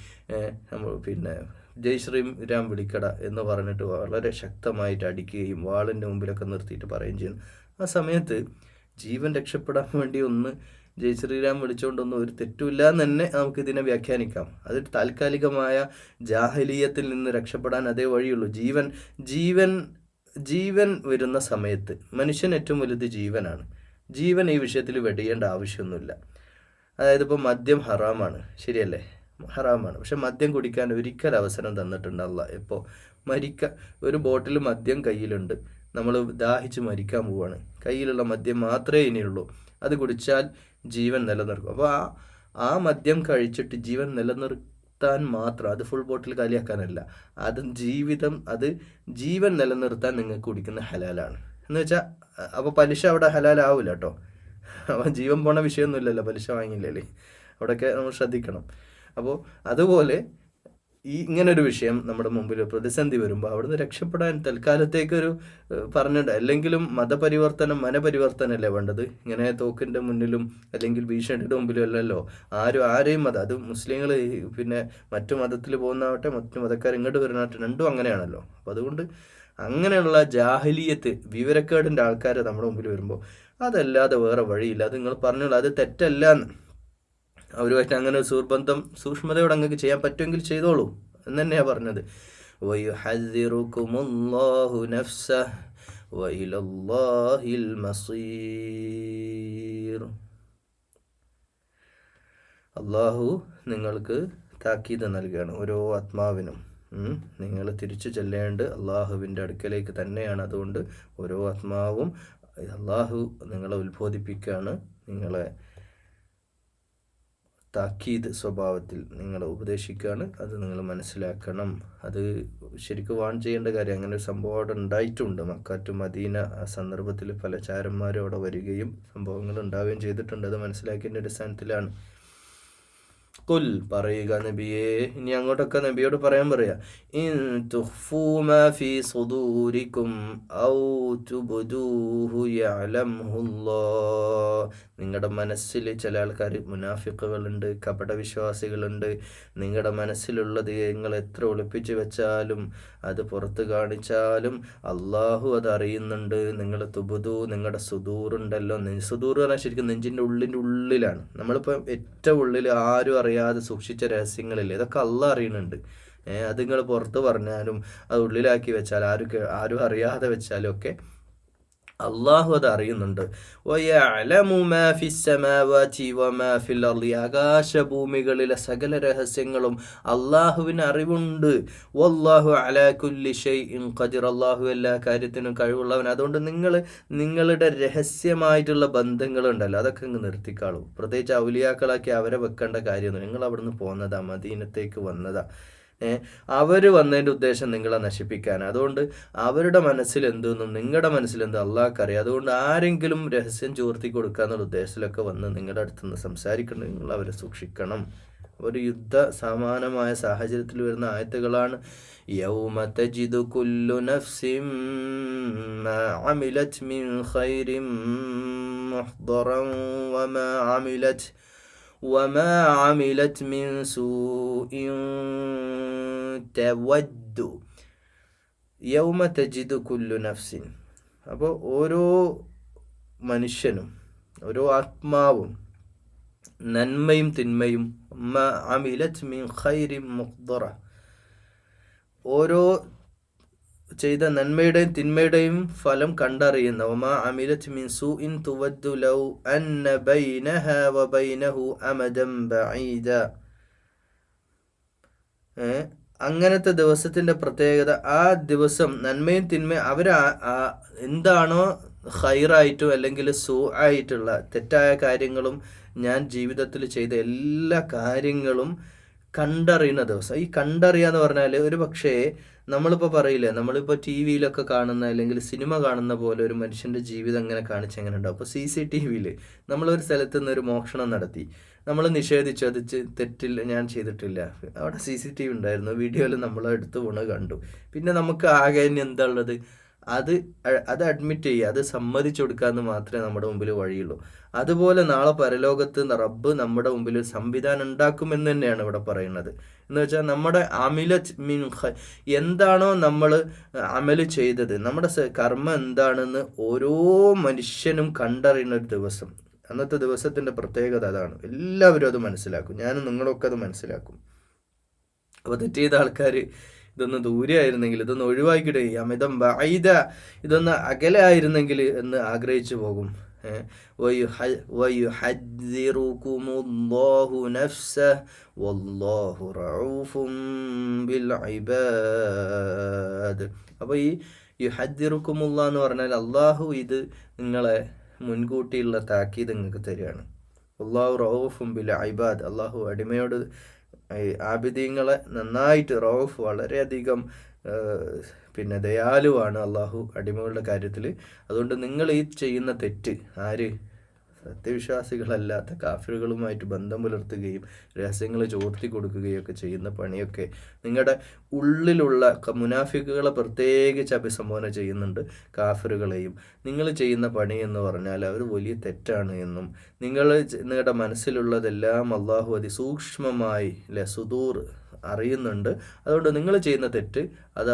നമ്മൾ ജയ് ശ്രീരാം വിളിക്കട എന്ന് പറഞ്ഞിട്ട് വളരെ ശക്തമായിട്ട് അടിക്കുകയും വാളിൻ്റെ മുമ്പിലൊക്കെ നിർത്തിയിട്ട് പറയുകയും ചെയ്യുന്നു. ആ സമയത്ത് ജീവൻ രക്ഷപ്പെടാൻ വേണ്ടി ഒന്ന് ജയ് ശ്രീരാം വിളിച്ചുകൊണ്ടൊന്നും ഒരു തെറ്റുമില്ല എന്ന് തന്നെ നമുക്കിതിനെ വ്യാഖ്യാനിക്കാം. അത് താൽക്കാലികമായ ജാഹലിയത്തിൽ നിന്ന് രക്ഷപ്പെടാൻ അതേ വഴിയുള്ളൂ. ജീവൻ ജീവൻ വരുന്ന സമയത്ത് മനുഷ്യൻ ഏറ്റവും വലുത് ജീവനാണ്. ജീവൻ ഈ വിഷയത്തിൽ വെടിയേണ്ട ആവശ്യമൊന്നുമില്ല. അതായത് ഇപ്പോൾ മദ്യം ഹറാമാണ്, ശരിയല്ലേ? ഹറാമാണ്. പക്ഷെ മദ്യം കുടിക്കാൻ ഒരിക്കൽ അവസരം തന്നിട്ടുണ്ട് അല്ലാഹ്. ഇപ്പോൾ ഒരു ബോട്ടിൽ മദ്യം കയ്യിലുണ്ട്, നമ്മൾ ദാഹിച്ച് മരിക്കാൻ പോവുകയാണ്, കയ്യിലുള്ള മദ്യം മാത്രമേ ഇനിയുള്ളൂ, അത് കുടിച്ചാൽ ജീവൻ നിലനിർക്കും. അപ്പോൾ ആ മദ്യം കഴിച്ചിട്ട് ജീവൻ നിലനിർത്താൻ മാത്രം, അത് ഫുൾ ബോട്ടിൽ കാലിയാക്കാനല്ല, അത് ജീവൻ നിലനിർത്താൻ നിങ്ങൾക്ക് കുടിക്കുന്ന ഹലാലാണ് എന്ന് വെച്ചാൽ. അപ്പോൾ പലിശ അവിടെ ഹലാലാവില്ല കേട്ടോ. അപ്പം ജീവൻ പോണ വിഷയമൊന്നുമില്ലല്ലോ, പലിശ വാങ്ങിയില്ലേ, അവിടെയൊക്കെ നമ്മൾ ശ്രദ്ധിക്കണം. അപ്പോൾ അതുപോലെ ഇങ്ങനൊരു വിഷയം നമ്മുടെ മുമ്പിൽ പ്രതിസന്ധി വരുമ്പോൾ അവിടുന്ന് രക്ഷപ്പെടാൻ തൽക്കാലത്തേക്കൊരു പറഞ്ഞിട്ട്, അല്ലെങ്കിലും മനപരിവർത്തനമല്ലേ വേണ്ടത്. ഇങ്ങനെ തോക്കിൻ്റെ മുന്നിലും അല്ലെങ്കിൽ ഭീഷണിയുടെ മുമ്പിലും അല്ലല്ലോ ആരെയും മതം, അത് മുസ്ലിങ്ങൾ പിന്നെ മറ്റു മതത്തിൽ പോകുന്നതാവട്ടെ മറ്റു മതക്കാർ ഇങ്ങോട്ട് വരുന്നതാവട്ടെ, രണ്ടും അങ്ങനെയാണല്ലോ. അപ്പോൾ അതുകൊണ്ട് അങ്ങനെയുള്ള ജാഹിലിയത്ത്, വിവരക്കേടിൻ്റെ ആൾക്കാർ നമ്മുടെ മുമ്പിൽ വരുമ്പോൾ അതല്ലാതെ വേറെ വഴിയില്ല. അത് നിങ്ങൾ പറഞ്ഞോളൂ, അത് തെറ്റല്ല എന്ന്. അവരുമായിട്ട് അങ്ങനെ ഒരു സുഹൃബന്ധം സൂക്ഷ്മതയോടെ അങ്ങക്ക് ചെയ്യാൻ പറ്റുമെങ്കിൽ ചെയ്തോളൂ എന്ന് തന്നെയാണ് പറഞ്ഞത്. വയുഹദ്ദിറുകുമുല്ലാഹു നഫ്സഹു വഇലല്ലാഹിൽ മസീർ. അള്ളാഹു നിങ്ങൾക്ക് താക്കീത് നൽകുകയാണ്. ഓരോ ആത്മാവിനും നിങ്ങൾ തിരിച്ചു ചെല്ലേണ്ട അള്ളാഹുവിൻ്റെ അടുക്കലേക്ക് തന്നെയാണ്. അതുകൊണ്ട് ഓരോ ആത്മാവും അള്ളാഹു നിങ്ങളെ ഉത്ബോധിപ്പിക്കുകയാണ്, നിങ്ങളെ താക്കീത് സ്വഭാവത്തിൽ നിങ്ങളെ ഉപദേശിക്കുകയാണ്. അത് നിങ്ങൾ മനസ്സിലാക്കണം. അത് ശരിക്കും വാൺ ചെയ്യേണ്ട കാര്യം. അങ്ങനെ ഒരു സംഭവം അവിടെ ഉണ്ടായിട്ടുണ്ട്. മക്ക ടു മദീന ആ സന്ദർഭത്തിൽ പല ചാരന്മാരും അവിടെ വരികയും സംഭവങ്ങൾ ഉണ്ടാവുകയും ചെയ്തിട്ടുണ്ട്. അത് മനസ്സിലാക്കിയതിൻ്റെ അടിസ്ഥാനത്തിലാണ്. ഖുൽ പറയുക നബിയെ, ഇനി അങ്ങോട്ടൊക്കെ നബിയോട് പറയാ, ഇൻ തുഖ്ഫൂ മാ ഫീ സുദൂരിക്കും ഔ തുബ്ദൂഹു യഅലമുല്ലാഹ്. നിങ്ങളുടെ മനസ്സിൽ ചില ആൾക്കാർ മുനാഫിക്കുകളുണ്ട്, കപടവിശ്വാസികളുണ്ട്. നിങ്ങളുടെ മനസ്സിലുള്ളത് നിങ്ങൾ എത്ര ഒളിപ്പിച്ച് വെച്ചാലും അത് പുറത്ത് കാണിച്ചാലും അള്ളാഹു അത് അറിയുന്നുണ്ട്. നിങ്ങൾ നിങ്ങളുടെ സുദൂറുണ്ടല്ലോ, സുദൂർ പറഞ്ഞാൽ ശരിക്കും നെഞ്ചിൻ്റെ ഉള്ളിലാണ്. നമ്മളിപ്പോൾ ഏറ്റവും ഉള്ളിൽ ആരും അറിയാതെ സൂക്ഷിച്ച രഹസ്യങ്ങളില്ലേ, ഇതൊക്കെ അള്ളാഹ് അറിയുന്നുണ്ട്. അത് നിങ്ങൾ പുറത്ത് പറഞ്ഞാലും അത് ഉള്ളിലാക്കി വെച്ചാൽ ആരും അറിയാതെ വെച്ചാലും ഒക്കെ അള്ളാഹു അത് അറിയുന്നുണ്ട്. ആകാശഭൂമികളിലെ സകല രഹസ്യങ്ങളും അള്ളാഹുവിന് അറിവുണ്ട്. വല്ലാഹു അലാ കുല്ലി ഷൈഇൻ ഖദീർ. അള്ളാഹു എല്ലാ കാര്യത്തിനും കഴിവുള്ളവൻ. അതുകൊണ്ട് നിങ്ങളുടെ രഹസ്യമായിട്ടുള്ള ബന്ധങ്ങളുണ്ടല്ലോ, അതൊക്കെ അങ്ങ് നിർത്തിക്കാളൂ. പ്രത്യേകിച്ച് ഔലിയാക്കളാക്കി അവരെ വെക്കേണ്ട കാര്യമൊന്നും. നിങ്ങൾ അവിടുന്ന് പോകുന്നതാ, മദീനത്തേക്ക് വന്നതാ. അവർ വന്നതിൻ്റെ ഉദ്ദേശം നിങ്ങളെ നശിപ്പിക്കാൻ. അതുകൊണ്ട് അവരുടെ മനസ്സിൽ എന്തെന്നും നിങ്ങളുടെ മനസ്സിലെന്തും അള്ളാഹ്ക്കറിയാം. അതുകൊണ്ട് ആരെങ്കിലും രഹസ്യം ചോർത്തി കൊടുക്കുക എന്നുള്ള ഉദ്ദേശത്തിലൊക്കെ വന്ന് നിങ്ങളുടെ അടുത്ത് നിന്ന് സംസാരിക്കണം. നിങ്ങൾ അവരെ സൂക്ഷിക്കണം. ഒരു യുദ്ധ സമാനമായ സാഹചര്യത്തിൽ വരുന്ന ആയത്തുകളാണ്. യൗമ തജിദു കുല്ലു നഫ്സിൻ മാ അമിലത് മിൻ ഖൈരിൻ മുഹ്ദറൻ വമാ അമിലത് മിൻ സൂഇൻ തവദ്ദു യൗമ തജിദു കുല്ലു നഫ്സിൻ. അപ്പോൾ ഓരോ മനുഷ്യനും ഓരോ ആത്മാവും നന്മയും തിന്മയും മാ അമിലത് മിൻ ഖൈരിൻ മുഹ്ദറ, ഓരോ ചെയ്ത നന്മയുടെയും തിന്മയുടെയും ഫലം കണ്ടറിയുന്ന. വമാ അമിലത് മിൻ സൂഇൻ തുവദ്ദു ലൗ അന്ന ബൈനഹാ വബൈനഹു അമദൻ ബഈദ. അങ്ങനത്തെ ദിവസത്തിൻ്റെ പ്രത്യേകത, ആ ദിവസം നന്മയും തിന്മയും എന്താണോ ഖൈറായിട്ടും അല്ലെങ്കിൽ ആയിട്ടുള്ള തെറ്റായ കാര്യങ്ങളും ഞാൻ ജീവിതത്തിൽ ചെയ്ത എല്ലാ കാര്യങ്ങളും കണ്ടറിയുന്ന ദിവസം. ഈ കണ്ടറിയുക എന്ന് പറഞ്ഞാൽ ഒരു പക്ഷേ നമ്മളിപ്പോൾ പറയില്ലേ, നമ്മളിപ്പോൾ ടി വിയിലൊക്കെ കാണുന്ന അല്ലെങ്കിൽ സിനിമ കാണുന്ന പോലെ ഒരു മനുഷ്യൻ്റെ ജീവിതം എങ്ങനെ കാണിച്ചെങ്ങനെ ഉണ്ടാവും. അപ്പോൾ CCTV-യിൽ നമ്മളൊരു സ്ഥലത്ത് നിന്ന് ഒരു മോഷണം നടത്തി, നമ്മൾ നിഷേധിച്ചു, അത് തെറ്റില്ല, ഞാൻ ചെയ്തിട്ടില്ല. അവിടെ CCTV ഉണ്ടായിരുന്നു, വീഡിയോയിൽ നമ്മളെടുത്ത് കണ്ടു. പിന്നെ നമുക്ക് ആകെ എന്താ ഉള്ളത്? അത് അത് അഡ്മിറ്റ് ചെയ്യുക, അത് സമ്മതിച്ചു കൊടുക്കാമെന്ന് മാത്രമേ നമ്മുടെ മുമ്പിൽ വഴിയുള്ളൂ. അതുപോലെ നാളെ പരലോകത്ത് റബ്ബ് നമ്മുടെ മുമ്പിൽ ഒരു സംവിധാനം ഉണ്ടാക്കുമെന്ന് തന്നെയാണ് ഇവിടെ പറയുന്നത്. എന്ന് വെച്ചാൽ നമ്മുടെ എന്താണോ നമ്മൾ അമല് ചെയ്തത്, നമ്മുടെ കർമ്മം എന്താണെന്ന് ഓരോ മനുഷ്യനും കണ്ടറിയുന്ന ഒരു ദിവസം. അന്നത്തെ ദിവസത്തിൻ്റെ പ്രത്യേകത അതാണ്. എല്ലാവരും അത് മനസ്സിലാക്കും, ഞാനും നിങ്ങളൊക്കെ അത് മനസ്സിലാക്കും. അപ്പോൾ തെറ്റ് ചെയ്ത ആൾക്കാർ ഇതൊന്ന് ദൂരെ ആയിരുന്നെങ്കിൽ, ഇതൊന്ന് ഒഴിവാക്കിയിട്ട് അമിതം ബൈദ, ഇതൊന്ന് അകലെ ആയിരുന്നെങ്കിൽ എന്ന് ആഗ്രഹിച്ചു പോകും. വയുഹദ്ദിറുകുമുല്ലാഹു നഫ്സഹു വല്ലാഹു റഊഫും ബിൽ ഇബാദ്. അപ്പോൾ ഈ യുഹദ്ദിറുകുമുല്ലാ എന്ന് പറഞ്ഞാൽ അള്ളാഹു ഇത് നിങ്ങളെ മുൻകൂട്ടിയുള്ള താക്കീത് നിങ്ങൾക്ക് തരികയാണ്. അള്ളാഹു റഊഫും ബിൽ ഇബാദ്, അള്ളാഹു അടിമയോട് ആബിദീങ്ങളെ നന്നായിട്ട്, റൌഫ് വളരെയധികം ദയാലുവാണ് അള്ളാഹു അടിമകളുടെ കാര്യത്തിൽ. അതുകൊണ്ട് നിങ്ങൾ ഈ ചെയ്യുന്ന തെറ്റ്, ആര് സത്യവിശ്വാസികളല്ലാത്ത കാഫിറുകളുമായിട്ട് ബന്ധം പുലർത്തുകയും രഹസ്യങ്ങൾ ചോർത്തി കൊടുക്കുകയും ഒക്കെ ചെയ്യുന്ന പണിയൊക്കെ നിങ്ങളുടെ ഉള്ളിലുള്ള മുനാഫിക്കുകളെ പ്രത്യേകിച്ച് അഭിസംബോധന ചെയ്യുന്നുണ്ട്. കാഫിറുകളെയും നിങ്ങൾ ചെയ്യുന്ന പണി എന്ന് പറഞ്ഞാൽ അവർ വലിയ തെറ്റാണ് എന്നും, നിങ്ങളുടെ മനസ്സിലുള്ളതെല്ലാം അള്ളാഹു അതിസൂക്ഷ്മമായി സുദൂർ അറിയുന്നുണ്ട്. അതുകൊണ്ട് നിങ്ങൾ ചെയ്യുന്ന തെറ്റ് അത്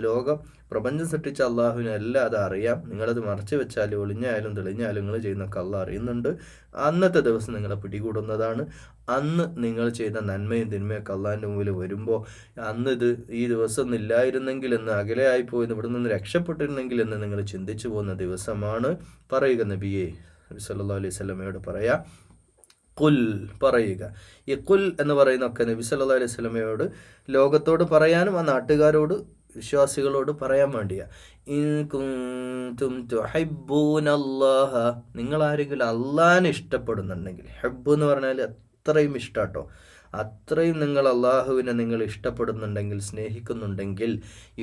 ലോകം പ്രപഞ്ചം സൃഷ്ടിച്ച അള്ളാഹുവിനല്ല അത് അറിയാം. നിങ്ങളത് മറച്ചു വെച്ചാലും ഒളിഞ്ഞായാലും തെളിഞ്ഞാലും നിങ്ങൾ ചെയ്യുന്നൊക്കെ അള്ളാഹ് അറിയുന്നുണ്ട്. അന്നത്തെ ദിവസം നിങ്ങളെ പിടികൂടുന്നതാണ്. അന്ന് നിങ്ങൾ ചെയ്ത നന്മയും തിന്മയൊക്കെ അള്ളാഹിൻ്റെ മുമ്പിൽ വരുമ്പോൾ അന്ന് ഈ ദിവസം ഇല്ലായിരുന്നെങ്കിൽ എന്ന്, അകലെ ആയിപ്പോയി ഇവിടെ നിന്ന് രക്ഷപ്പെട്ടിരുന്നെങ്കിൽ എന്ന് നിങ്ങൾ ചിന്തിച്ചു പോകുന്ന ദിവസമാണ്. പറയുക നബിയെ സല്ലല്ലാഹു അലൈഹി വസല്ലമയോട് പറയാം, കുൽ പറയുക. ഈ കുൽ എന്ന് പറയുന്നൊക്കെ നബി സല്ലല്ലാഹു അലൈഹി വസല്ലമയോട്, ലോകത്തോട് പറയാനും ആ നാട്ടുകാരോട് വിശ്വാസികളോട് പറയാൻ വേണ്ടിയാ. ഇൻ കുൻതും തുഹിബ്ബൂനല്ലാഹ, നിങ്ങൾ ആരെങ്കിലും അള്ളാഹിനെ ഇഷ്ടപ്പെടുന്നുണ്ടെങ്കിൽ, ഹബ്ബ് എന്ന് പറഞ്ഞാൽ അത്രയും ഇഷ്ടാട്ടോ, അത്രയും നിങ്ങൾ അള്ളാഹുവിനെ നിങ്ങൾ ഇഷ്ടപ്പെടുന്നുണ്ടെങ്കിൽ, സ്നേഹിക്കുന്നുണ്ടെങ്കിൽ,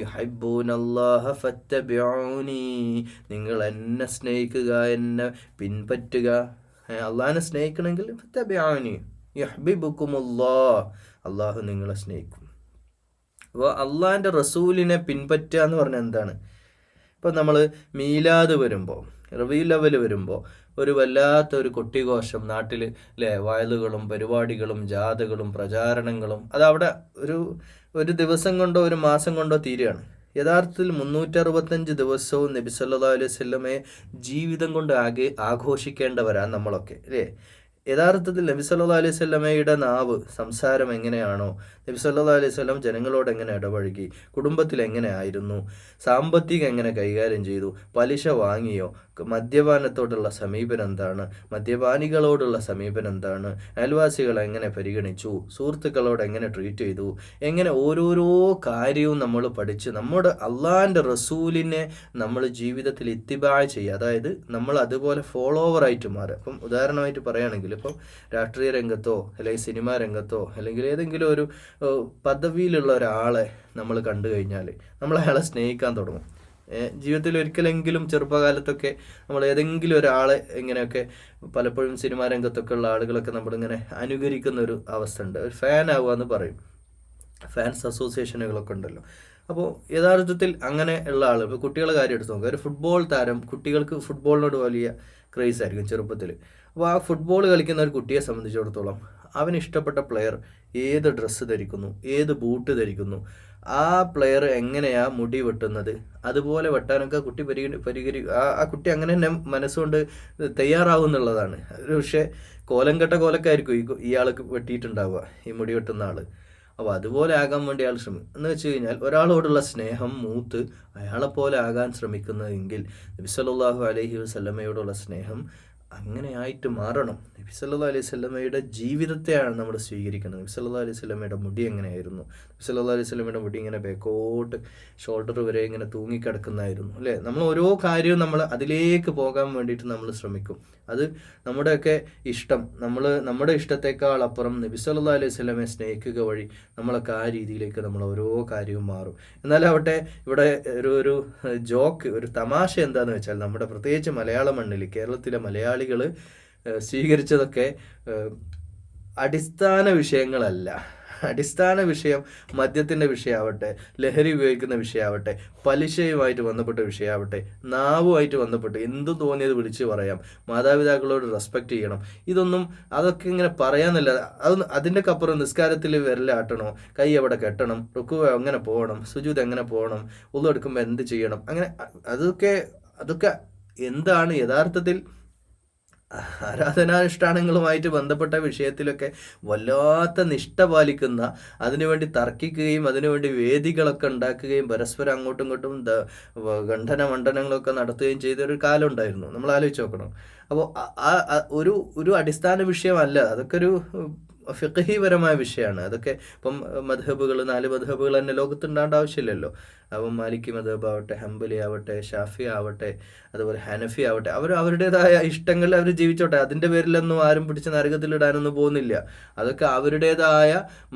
യുഹിബ്ബൂനല്ലാഹ ഫത്തബിഊനി, നിങ്ങൾ എന്നെ സ്നേഹിക്കുക, എന്നെ പിൻപറ്റുക. അള്ളാഹിനെ സ്നേഹിക്കണമെങ്കിൽ ഫത്തബിഊനി യുഹ്ബിബുകുമുല്ലാഹ്, അള്ളാഹു നിങ്ങളെ സ്നേഹിക്കും. അപ്പോൾ അള്ളാഹിൻ്റെ റസൂലിനെ പിൻപറ്റുക എന്ന് പറഞ്ഞാൽ എന്താണ്? ഇപ്പോൾ നമ്മൾ മീലാദ് വരുമ്പോൾ, റബീഉൽ അവ്വൽ വരുമ്പോൾ ഒരു വല്ലാത്തൊരു കൊട്ടിഘോഷം നാട്ടിൽ അല്ലേ, വയലുകളും പരിപാടികളും ജാഥകളും പ്രചാരണങ്ങളും, അതവിടെ ഒരു ദിവസം കൊണ്ടോ ഒരു മാസം കൊണ്ടോ തീരുകയാണ്. യഥാർത്ഥത്തിൽ 365 ദിവസവും നബി സല്ലല്ലാഹു അലൈഹി വസല്ലമയെ ജീവിതം കൊണ്ട് ആഘോഷിക്കേണ്ടവരാണ് നമ്മളൊക്കെ അല്ലേ. യഥാർത്ഥത്തിൽ നബി സല്ലല്ലാഹു അലൈഹി വസല്ലമയുടെ നാവ്, സംസാരം എങ്ങനെയാണോ, നബി സല്ലല്ലാഹു അലൈഹി വസല്ലം ജനങ്ങളോട് എങ്ങനെ ഇടപഴകി, കുടുംബത്തിൽ എങ്ങനെ ആയിരുന്നു, സാമ്പത്തികം എങ്ങനെ കൈകാര്യം ചെയ്തു, പലിശ വാങ്ങിയോ, മദ്യപാനത്തോടുള്ള സമീപനം എന്താണ്, മദ്യപാനികളോടുള്ള സമീപനം എന്താണ്, അയൽവാസികളെ എങ്ങനെ പരിഗണിച്ചു, സുഹൃത്തുക്കളോട് എങ്ങനെ ട്രീറ്റ് ചെയ്തു, എങ്ങനെ ഓരോരോ കാര്യവും നമ്മൾ പഠിച്ച് നമ്മുടെ അള്ളാഹിൻ്റെ റസൂലിനെ നമ്മൾ ജീവിതത്തിൽ ഇത്തിബാ ചെയ്യുക, അതായത് നമ്മൾ അതുപോലെ ഫോളോവറായിട്ട് മാറുക. അപ്പം ഉദാഹരണമായിട്ട് പറയുകയാണെങ്കിൽ, ഇപ്പം രാഷ്ട്രീയ രംഗത്തോ അല്ലെങ്കിൽ സിനിമാ രംഗത്തോ അല്ലെങ്കിൽ ഏതെങ്കിലും ഒരു പദവിയിലുള്ള ഒരാളെ നമ്മൾ കണ്ടു കഴിഞ്ഞാൽ നമ്മൾ അയാളെ സ്നേഹിക്കാൻ തുടങ്ങും. ജീവിതത്തിൽ ഒരിക്കലെങ്കിലും ചെറുപ്പകാലത്തൊക്കെ നമ്മൾ ഏതെങ്കിലും ഒരാളെ ഇങ്ങനെയൊക്കെ, പലപ്പോഴും സിനിമാ രംഗത്തൊക്കെ ഉള്ള ആളുകളൊക്കെ നമ്മളിങ്ങനെ അനുകരിക്കുന്ന ഒരു അവസ്ഥ ഉണ്ട്. ഒരു ഫാൻ ആവുക എന്ന് പറയും, ഫാൻസ് അസോസിയേഷനുകളൊക്കെ ഉണ്ടല്ലോ. അപ്പോൾ യഥാർത്ഥത്തിൽ അങ്ങനെ ഉള്ള ആൾ, ഇപ്പോൾ കുട്ടികളുടെ കാര്യം എടുത്ത് നോക്കുക, ഒരു ഫുട്ബോൾ താരം, കുട്ടികൾക്ക് ഫുട്ബോളിനോട് വലിയ ക്രേസ് ആയിരിക്കും ചെറുപ്പത്തിൽ. അപ്പോൾ ആ ഫുട്ബോൾ കളിക്കുന്ന ഒരു കുട്ടിയെ സംബന്ധിച്ചിടത്തോളം അവന് ഇഷ്ടപ്പെട്ട പ്ലെയർ ഏത് ഡ്രസ്സ് ധരിക്കുന്നു, ഏത് ബൂട്ട് ധരിക്കുന്നു, ആ പ്ലെയർ എങ്ങനെയാ മുടി വെട്ടുന്നത്, അതുപോലെ വെട്ടാനൊക്കെ കുട്ടി ആ കുട്ടി അങ്ങനെ തന്നെ മനസ്സുകൊണ്ട് തയ്യാറാവും എന്നുള്ളതാണ്. ഒരു പക്ഷേ കോലം കെട്ട കോലക്കായിരിക്കും ഇയാൾക്ക് വെട്ടിയിട്ടുണ്ടാവുക, ഈ മുടി വെട്ടുന്ന ആൾ. അപ്പോൾ അതുപോലെ ആകാൻ വേണ്ടി അയാൾ ശ്രമിക്കും. എന്ന് വെച്ച് കഴിഞ്ഞാൽ ഒരാളോടുള്ള സ്നേഹം മൂത്ത് അയാളെപ്പോലെ ആകാൻ ശ്രമിക്കുന്നതെങ്കിൽ നബി സല്ലല്ലാഹു അലൈഹി വസല്ലമയോടുള്ള സ്നേഹം അങ്ങനെ ആയിട്ട് മാറണം. നബി സല്ലല്ലാഹു അലൈഹി വസല്ലമയുടെ ജീവിതത്തെയാണ് നമ്മൾ സ്വീകരിക്കുന്നത്. നബി സല്ലല്ലാഹു അലൈഹി വസല്ലമയുടെ മുടി എങ്ങനെയായിരുന്നു, നബി സല്ലല്ലാഹു അലൈഹി വസല്ലമയുടെ മുടി ഇങ്ങനെ ബാക്കോട്ട് ഷോൾഡർ വരെ ഇങ്ങനെ തൂങ്ങിക്കിടക്കുന്നതായിരുന്നു അല്ലേ. നമ്മൾ ഓരോ കാര്യവും നമ്മൾ അതിലേക്ക് പോകാൻ വേണ്ടിയിട്ട് നമ്മൾ ശ്രമിക്കും. അത് നമ്മുടെയൊക്കെ ഇഷ്ടം, നമ്മുടെ ഇഷ്ടത്തെക്കാൾ അപ്പുറം നബി സല്ലല്ലാഹു അലൈഹി വസല്ലമയെ സ്നേഹിക്കുക വഴി നമ്മളൊക്കെ ആ രീതിയിലേക്ക് നമ്മൾ ഓരോ കാര്യവും മാറും. എന്നാലാവട്ടെ ഇവിടെ ഒരു ജോക്ക്, ഒരു തമാശ എന്താണെന്ന് വെച്ചാൽ, നമ്മുടെ പ്രത്യേകിച്ച് മലയാള മണ്ണിൽ കേരളത്തിലെ മലയാളികൾ സ്വീകരിച്ചതൊക്കെ അടിസ്ഥാന വിഷയങ്ങളല്ല, അടിസ്ഥാന വിഷയം മദ്യത്തിൻ്റെ വിഷയമാവട്ടെ, ലഹരി ഉപയോഗിക്കുന്ന വിഷയമാവട്ടെ, പലിശയുമായിട്ട് ബന്ധപ്പെട്ട വിഷയമാവട്ടെ, നാവുമായിട്ട് ബന്ധപ്പെട്ട് എന്തും തോന്നിയത് വിളിച്ച് പറയാം, മാതാപിതാക്കളോട് റെസ്പെക്റ്റ് ചെയ്യണം, ഇതൊന്നും അതൊക്കെ ഇങ്ങനെ പറയാന്നല്ല. അതിൻ്റെ അപ്പുറം നിസ്കാരത്തിൽ വിരലാട്ടണോ, കൈ എവിടെ കെട്ടണം, റുക്കു എങ്ങനെ പോകണം, സുജൂദ് എങ്ങനെ പോകണം, ഉളു എടുക്കുമ്പോൾ എന്ത് ചെയ്യണം, അങ്ങനെ അതൊക്കെ എന്താണ് യഥാർത്ഥത്തിൽ ആരാധനാനുഷ്ഠാനങ്ങളുമായിട്ട് ബന്ധപ്പെട്ട വിഷയത്തിലൊക്കെ വല്ലാത്ത നിഷ്ഠ പാലിക്കുന്ന, അതിനുവേണ്ടി തർക്കിക്കുകയും അതിനുവേണ്ടി വേദികളൊക്കെ ഉണ്ടാക്കുകയും പരസ്പരം അങ്ങോട്ടും ഇങ്ങോട്ടും ഖണ്ഡന മണ്ഡനങ്ങളൊക്കെ നടത്തുകയും ചെയ്തൊരു കാലം ഉണ്ടായിരുന്നു. നമ്മൾ ആലോചിച്ച് നോക്കണം. അപ്പോൾ ഒരു അടിസ്ഥാന വിഷയമല്ല, അതൊക്കെ ഒരു ഫിഖ്ഹിപരമായ വിഷയമാണ്. അതൊക്കെ ഇപ്പം മദ്ഹബുകൾ 4 മദ്ഹബുകൾ തന്നെ ലോകത്തുണ്ടാകേണ്ട ആവശ്യമില്ലല്ലോ. അപ്പം മാലിക്കി മദ്ഹബ് ആവട്ടെ, ഹംബലി ആവട്ടെ, ഷാഫി ആവട്ടെ, അതുപോലെ ഹനഫി ആവട്ടെ, അവരുടേതായ ഇഷ്ടങ്ങളിൽ അവർ ജീവിച്ചോട്ടെ. അതിൻ്റെ പേരിലൊന്നും ആരും പിടിച്ച് നരകത്തിലിടാനൊന്നും പോകുന്നില്ല. അതൊക്കെ അവരുടേതായ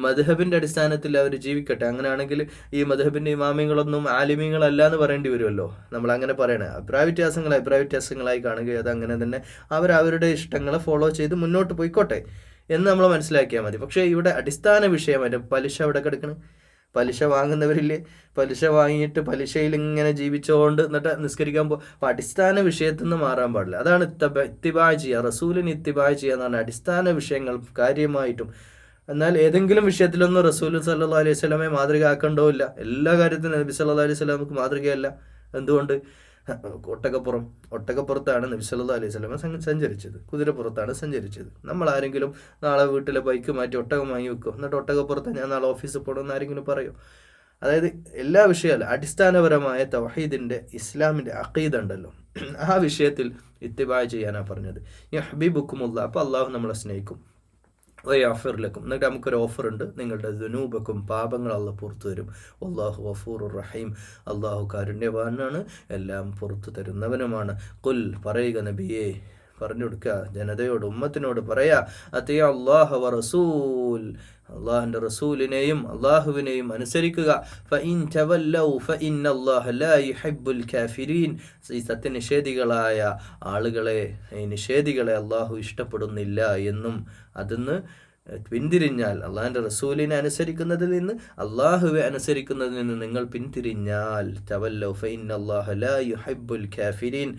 മദ്ഹബിൻ്റെ അടിസ്ഥാനത്തിൽ അവർ ജീവിക്കട്ടെ. അങ്ങനെയാണെങ്കിൽ ഈ മദ്ഹബിൻ്റെ ഇമാമിങ്ങളൊന്നും ആലിമീങ്ങളല്ല എന്ന് പറയേണ്ടി വരുമല്ലോ. നമ്മളങ്ങനെ പറയണേ. അഭിപ്രായ വ്യത്യാസങ്ങളായി കാണുകയും അത് അങ്ങനെ തന്നെ അവരുടെ ഇഷ്ടങ്ങളെ ഫോളോ ചെയ്ത് മുന്നോട്ട് പോയിക്കോട്ടെ എന്ന് നമ്മൾ മനസ്സിലാക്കിയാൽ മതി. പക്ഷേ ഇവിടെ അടിസ്ഥാന വിഷയമായിട്ട് പലിശ അവിടെ കിടക്കണം. പലിശ വാങ്ങുന്നവരില്ലേ, പലിശ വാങ്ങിയിട്ട് പലിശയിൽ ഇങ്ങനെ ജീവിച്ചുകൊണ്ട് എന്നിട്ട് നിസ്കരിക്കാൻ അപ്പോൾ അടിസ്ഥാന വിഷയത്തിൽ നിന്ന് മാറാൻ പാടില്ല. അതാണ് ഇത്തിബാ ചെയ്യുക, റസൂലിന് ഇത്തിബാ ചെയ്യുക എന്ന് പറഞ്ഞാൽ അടിസ്ഥാന വിഷയങ്ങൾ കാര്യമായിട്ടും. എന്നാൽ ഏതെങ്കിലും വിഷയത്തിലൊന്നും റസൂൽ സല്ലല്ലാഹു അലൈഹി വസല്ലമയെ മാതൃക ആക്കേണ്ടോ ഇല്ല. എല്ലാ കാര്യത്തിനും നബി സല്ലല്ലാഹു അലൈഹി വസല്ലമക്ക് മാതൃകയല്ല. എന്തുകൊണ്ട്? ഒട്ടകപ്പുറത്താണ് നബി സല്ലല്ലാഹു അലൈഹി വസല്ലമ സഞ്ചരിച്ചത്, കുതിരപ്പുറത്താണ് സഞ്ചരിച്ചത്. നമ്മൾ ആരെങ്കിലും നാളെ വീട്ടിലെ ബൈക്ക് മാറ്റി ഒട്ടകം വാങ്ങി വെക്കും, എന്നിട്ട് ഒട്ടകപ്പുറത്ത് ഞാൻ നാളെ ഓഫീസിൽ പോകണമെന്ന് ആരെങ്കിലും പറയും? അതായത് എല്ലാ വിഷയമല്ല, അടിസ്ഥാനപരമായ തൗഹീദിൻ്റെ ഇസ്ലാമിൻ്റെ അഖീദ ഉണ്ടല്ലോ, ആ വിഷയത്തിൽ ഇത്തിബാ ചെയ്യാനാണ് പറഞ്ഞത്. യഹ്ബിബുക്കുമുല്ലാ, അപ്പോൾ അള്ളാഹു നമ്മളെ സ്നേഹിക്കും. വയഗ്ഫിർലക്കും, എന്നിട്ട് നമുക്കൊരു ഓഫറുണ്ട്, നിങ്ങളുടെ ദുനൂബക്കും, പാപങ്ങൾ അള്ളാഹ് പുറത്തു തരും. വല്ലാഹു ഗഫൂറുർ റഹീം, അള്ളാഹു കാരുണ്യവാനാണ്, എല്ലാം പുറത്തു തരുന്നവനുമാണ്. ഖുൽ, പറയുക നബിയെ, പറഞ്ഞു കൊടുക്കുക ജനതയോട്, ഉമ്മത്തിനോട് പറയാ, അത്തിയ അല്ലാഹ വ റസൂൽ, അള്ളാഹിൻ്റെ റസൂലിനെയും അള്ളാഹുവിനെയും അനുസരിക്കുക. ഫഇൻ തവല്ലൗ ഫഇന്നല്ലാഹ ലാ യുഹിബ്ബുൽ കാഫിരീൻ, ഈ സത്യനിഷേധികളായ ആളുകളെ, ഈ നിഷേധികളെ അള്ളാഹു ഇഷ്ടപ്പെടുന്നില്ല എന്നും അതിന്ന് പിന്തിരിഞ്ഞാൽ, അള്ളാഹിൻ്റെ റസൂലിനെ അനുസരിക്കുന്നതിൽ നിന്ന് അള്ളാഹുവെ അനുസരിക്കുന്നതിൽ നിന്ന് നിങ്ങൾ പിന്തിരിഞ്ഞാൽ, തവല്ലൗ ഫഇന്നല്ലാഹ ലാ യുഹിബ്ബുൽ കാഫിരീൻ,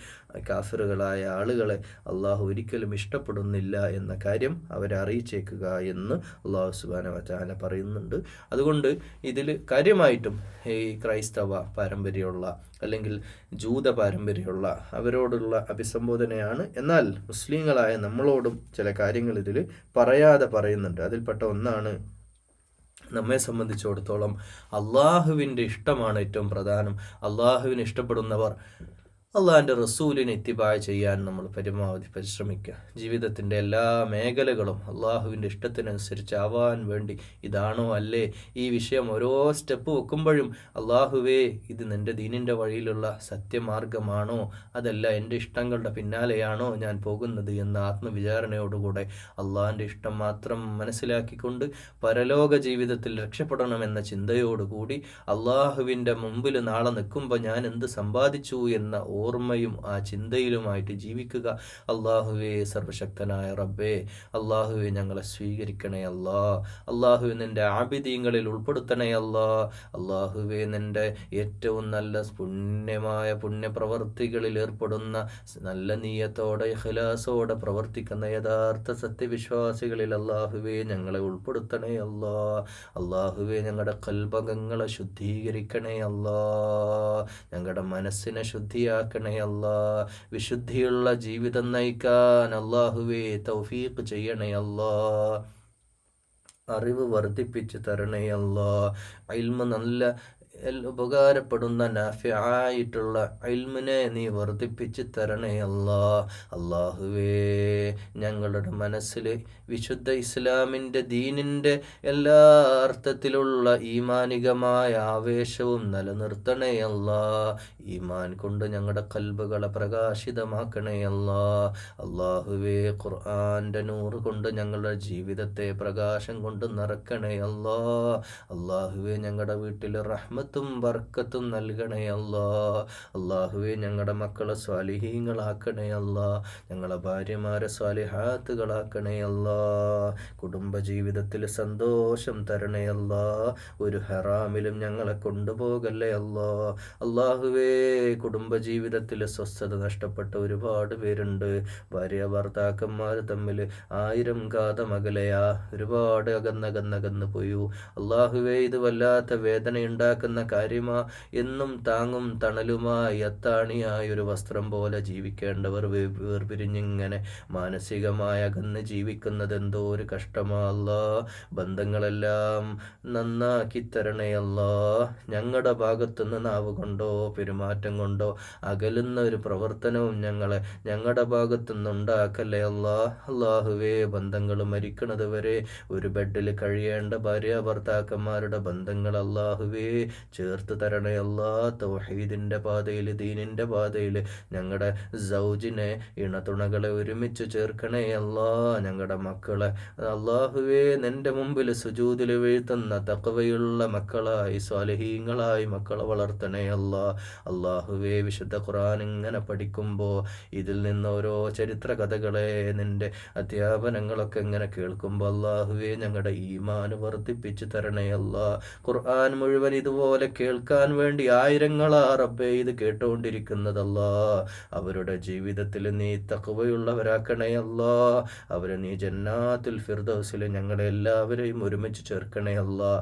കാഫിറുകളായ ആളുകളെ അള്ളാഹു ഒരിക്കലും ഇഷ്ടപ്പെടുന്നില്ല എന്ന കാര്യം അവരെ അറിയിച്ചേക്കുക എന്ന് അള്ളാഹു സുബ്ഹാനഹു വ തആല പറയുന്നുണ്ട്. അതുകൊണ്ട് ഇതിൽ കാര്യമായിട്ടും ഈ ക്രൈസ്തവ പാരമ്പര്യമുള്ള അല്ലെങ്കിൽ ജൂത പാരമ്പര്യമുള്ള അവരോടുള്ള അഭിസംബോധനയാണ്. എന്നാൽ മുസ്ലിങ്ങളായ നമ്മളോടും ചില കാര്യങ്ങൾ ഇതിൽ പറയാതെ പറയുന്നുണ്ട്. അതിൽപ്പെട്ട ഒന്നാണ്, നമ്മെ സംബന്ധിച്ചിടത്തോളം അള്ളാഹുവിൻ്റെ ഇഷ്ടമാണ് ഏറ്റവും പ്രധാനം. അള്ളാഹുവിനെ ഇഷ്ടപ്പെടുന്നവർ അള്ളാഹിൻ്റെ റസൂലിനെ ഇത്തിബാ ചെയ്യാൻ നമ്മൾ പരമാവധി പരിശ്രമിക്കുക. ജീവിതത്തിൻ്റെ എല്ലാ മേഖലകളും അള്ളാഹുവിൻ്റെ ഇഷ്ടത്തിനനുസരിച്ച് ആവാൻ വേണ്ടി, ഇതാണോ അല്ലേ ഈ വിഷയം ഓരോ സ്റ്റെപ്പ് വെക്കുമ്പോഴും അള്ളാഹുവേ, ഇത് നിൻ്റെ ദീനിൻ്റെ വഴിയിലുള്ള സത്യമാർഗമാണോ, അതല്ല എൻ്റെ ഇഷ്ടങ്ങളുടെ പിന്നാലെയാണോ ഞാൻ പോകുന്നത് എന്ന ആത്മവിചാരണയോടുകൂടെ അള്ളാഹിൻ്റെ ഇഷ്ടം മാത്രം മനസ്സിലാക്കിക്കൊണ്ട് പരലോക ജീവിതത്തിൽ രക്ഷപ്പെടണമെന്ന ചിന്തയോടുകൂടി അള്ളാഹുവിൻ്റെ മുമ്പിൽ നാളെ നിൽക്കുമ്പോൾ ഞാൻ എന്ത് സമ്പാദിച്ചു എന്ന ഓർമ്മയും ആ ചിന്തയിലുമായിട്ട് ജീവിക്കുക. അള്ളാഹുവേ, സർവശക്തനായ റബ്ബേ, അള്ളാഹുവേ ഞങ്ങളെ സ്വീകരിക്കണേ അല്ലാ. അള്ളാഹുവെ നിൻ്റെ ആബിദീങ്ങളിൽ ഉൾപ്പെടുത്തണേ അല്ലാ. അള്ളാഹുവേ, നിൻ്റെ ഏറ്റവും നല്ല പുണ്യമായ പുണ്യപ്രവർത്തികളിൽ ഏർപ്പെടുന്ന, നല്ല നീയത്തോടെ ഇഖ്ലാസോടെ പ്രവർത്തിക്കുന്ന യഥാർത്ഥ സത്യവിശ്വാസികളിൽ അള്ളാഹുവേ ഞങ്ങളെ ഉൾപ്പെടുത്തണേ അല്ലാ. അള്ളാഹുവേ, ഞങ്ങളുടെ കൽബകങ്ങളെ ശുദ്ധീകരിക്കണേ അല്ലാ. ഞങ്ങളുടെ മനസ്സിനെ ശുദ്ധിയാക്കണേ അല്ലാ. വിശുദ്ധിയുള്ള ജീവിതം നയിക്കാൻ അല്ലാഹുവേ തൗഫീഖ് ചെയ്യണേ അല്ലാ. അറിവ് വർദ്ധിപ്പിച്ച് തരണേ അല്ലാ. ഇൽമ് നല്ല ഉപകാരപ്പെടുന്ന നാഫിആയിട്ടുള്ള ഇൽമിനെ നീ വർദ്ധിപ്പിച്ച് തരണേ അല്ലാ. അല്ലാഹുവേ, ഞങ്ങളുടെ മനസ്സിൽ വിശുദ്ധ ഇസ്ലാമിൻ്റെ ദീനിൻ്റെ എല്ലാ അർത്ഥത്തിലുള്ള ഈമാനികമായ ആവേശവും നിലനിർത്തണേ അല്ലാ. ഈമാൻ കൊണ്ട് ഞങ്ങളുടെ കൽബുകളെ പ്രകാശിതമാക്കണേ അല്ലാ. അല്ലാഹുവേ, ഖുർആൻ്റെ നൂറ് കൊണ്ട് ഞങ്ങളുടെ ജീവിതത്തെ പ്രകാശം കൊണ്ട് നിറക്കണേ അല്ലാ. അല്ലാഹുവേ, ഞങ്ങളുടെ വീട്ടിൽ റഹ്മത്ത് റാഹത്തും ബർക്കത്തും നൽകണേ അല്ലാ. അള്ളാഹുവേ ഞങ്ങളുടെ മക്കളെ സ്വാലിഹീങ്ങളാക്കണേ അല്ലാ. ഞങ്ങളെ ഭാര്യമാരെ സ്വാലിഹാത്തുകളാക്കണേ അല്ലാ. കുടുംബജീവിതത്തിൽ സന്തോഷം തരണേ അല്ലാ. ഒരു ഹറാമിലും ഞങ്ങളെ കൊണ്ടുപോകല്ലേ അല്ലാ. അള്ളാഹുവേ കുടുംബജീവിതത്തിൽ സ്വസ്ഥത നഷ്ടപ്പെട്ട ഒരുപാട് പേരുണ്ട്. ഭാര്യ ഭർത്താക്കന്മാർ തമ്മിൽ 1000 കാതം അകലെയാ, ഒരുപാട് അകന്നകന്നകന്ന് പോയു. അള്ളാഹുവേ ഇത് വല്ലാത്ത വേദനയുണ്ടാക്കുന്ന കാര്യമാ. എന്നും താങ്ങും തണലുമായി അത്താണിയായ ഒരു വസ്ത്രം പോലെ ജീവിക്കേണ്ടവർ വേർപിരിഞ്ഞിങ്ങനെ മാനസികമായി അകന്ന് ജീവിക്കുന്നത് എന്തോ ഒരു കഷ്ടമല്ല. ബന്ധങ്ങളെല്ലാം നന്നാക്കി തരണേ അല്ലാ. ഞങ്ങളുടെ ഭാഗത്തുനിന്ന് നാവ് കൊണ്ടോ പെരുമാറ്റം കൊണ്ടോ അകലുന്ന ഒരു പ്രവർത്തനവും ഞങ്ങളുടെ ഭാഗത്തുനിന്നുണ്ടാക്കല്ലേ അല്ലാ. അള്ളാഹുവേ ബന്ധങ്ങൾ മരിക്കണത് വരെ ഒരു ബെഡിൽ കഴിയേണ്ട ഭാര്യ ഭർത്താക്കന്മാരുടെ ബന്ധങ്ങൾ അള്ളാഹുവേ ചേർത്ത് തരണേ അല്ലാ. തൗഹീദിൻ്റെ പാതയിൽ ദീനിൻ്റെ പാതയിൽ ഞങ്ങളുടെ സൗജിനെ ഇണതുണകളെ ഒരുമിച്ച് ചേർക്കണേ അല്ലാ. ഞങ്ങളുടെ മക്കളെ അള്ളാഹുവേ നിന്റെ മുമ്പിൽ സുജൂദിൽ വീഴ്ത്തുന്ന തഖ്വയുള്ള മക്കളായി സ്വാലിഹീങ്ങളായി മക്കളെ വളർത്തണേ അല്ലാ. അള്ളാഹുവേ വിശുദ്ധ ഖുർആൻ ഇങ്ങനെ പഠിക്കുമ്പോൾ ഇതിൽ നിന്ന് ഓരോ ചരിത്ര കഥകളെ നിന്റെ അധ്യാപനങ്ങളൊക്കെ ഇങ്ങനെ കേൾക്കുമ്പോൾ അള്ളാഹുവേ ഞങ്ങളുടെ ഈമാന് വർദ്ധിപ്പിച്ചു തരണേ അല്ലാ. ഖുർആൻ മുഴുവൻ ഇതുപോലെ കേൾക്കാൻ വേണ്ടി ആയിരങ്ങളാ റബ്ബേ ഇത് കേട്ടുകൊണ്ടിരിക്കുന്നതല്ലാ. അവരുടെ ജീവിതത്തിൽ നീ തഖ്വയുള്ളവരാക്കണേ അല്ലാ. അവരെ നീ ജന്നാത്തുൽ ഫിർദൗസിൽ ഞങ്ങളെ എല്ലാവരെയും ഒരുമിച്ച് ചേർക്കണേ അല്ലാ.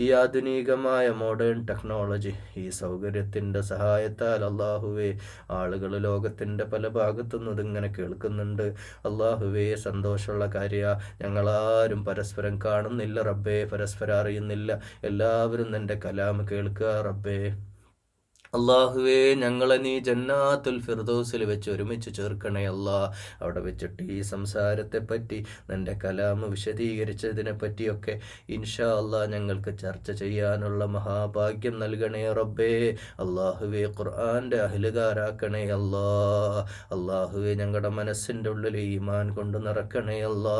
ഈ ആധുനികമായ മോഡേൺ ടെക്നോളജി, ഈ സൗകര്യത്തിൻ്റെ സഹായത്താൽ അള്ളാഹുവേ ആളുകൾ ലോകത്തിൻ്റെ പല ഭാഗത്തുനിന്നും ഇതിങ്ങനെ കേൾക്കുന്നുണ്ട്. അള്ളാഹുവേ സന്തോഷമുള്ള കാര്യ. ഞങ്ങളാരും പരസ്പരം കാണുന്നില്ല റബ്ബേ, പരസ്പരം അറിയുന്നില്ല. എല്ലാവരും നിൻ്റെ കലാം കേൾക്കുക റബ്ബേ. അള്ളാഹുവേ ഞങ്ങളെ നീ ജന്നാത്തുൽ ഫിർദൗസിൽ വെച്ച് ഒരുമിച്ച് ചേർക്കണേ അല്ലാ. അവിടെ വെച്ചിട്ട് ഈ സംസാരത്തെ പറ്റി നിൻ്റെ കലാം വിശദീകരിച്ചതിനെ പറ്റിയൊക്കെ ഇൻഷാ അല്ലാ ഞങ്ങൾക്ക് ചർച്ച ചെയ്യാനുള്ള മഹാഭാഗ്യം നൽകണേ റബ്ബേ. അള്ളാഹുവേ ഖുർആൻ്റെ അഹ്ലുകാരാക്കണേ അല്ലാ. അള്ളാഹുവേ ഞങ്ങളുടെ മനസ്സിൻ്റെ ഉള്ളിൽ ഈമാൻ കൊണ്ട് നിറക്കണേ അല്ലാ.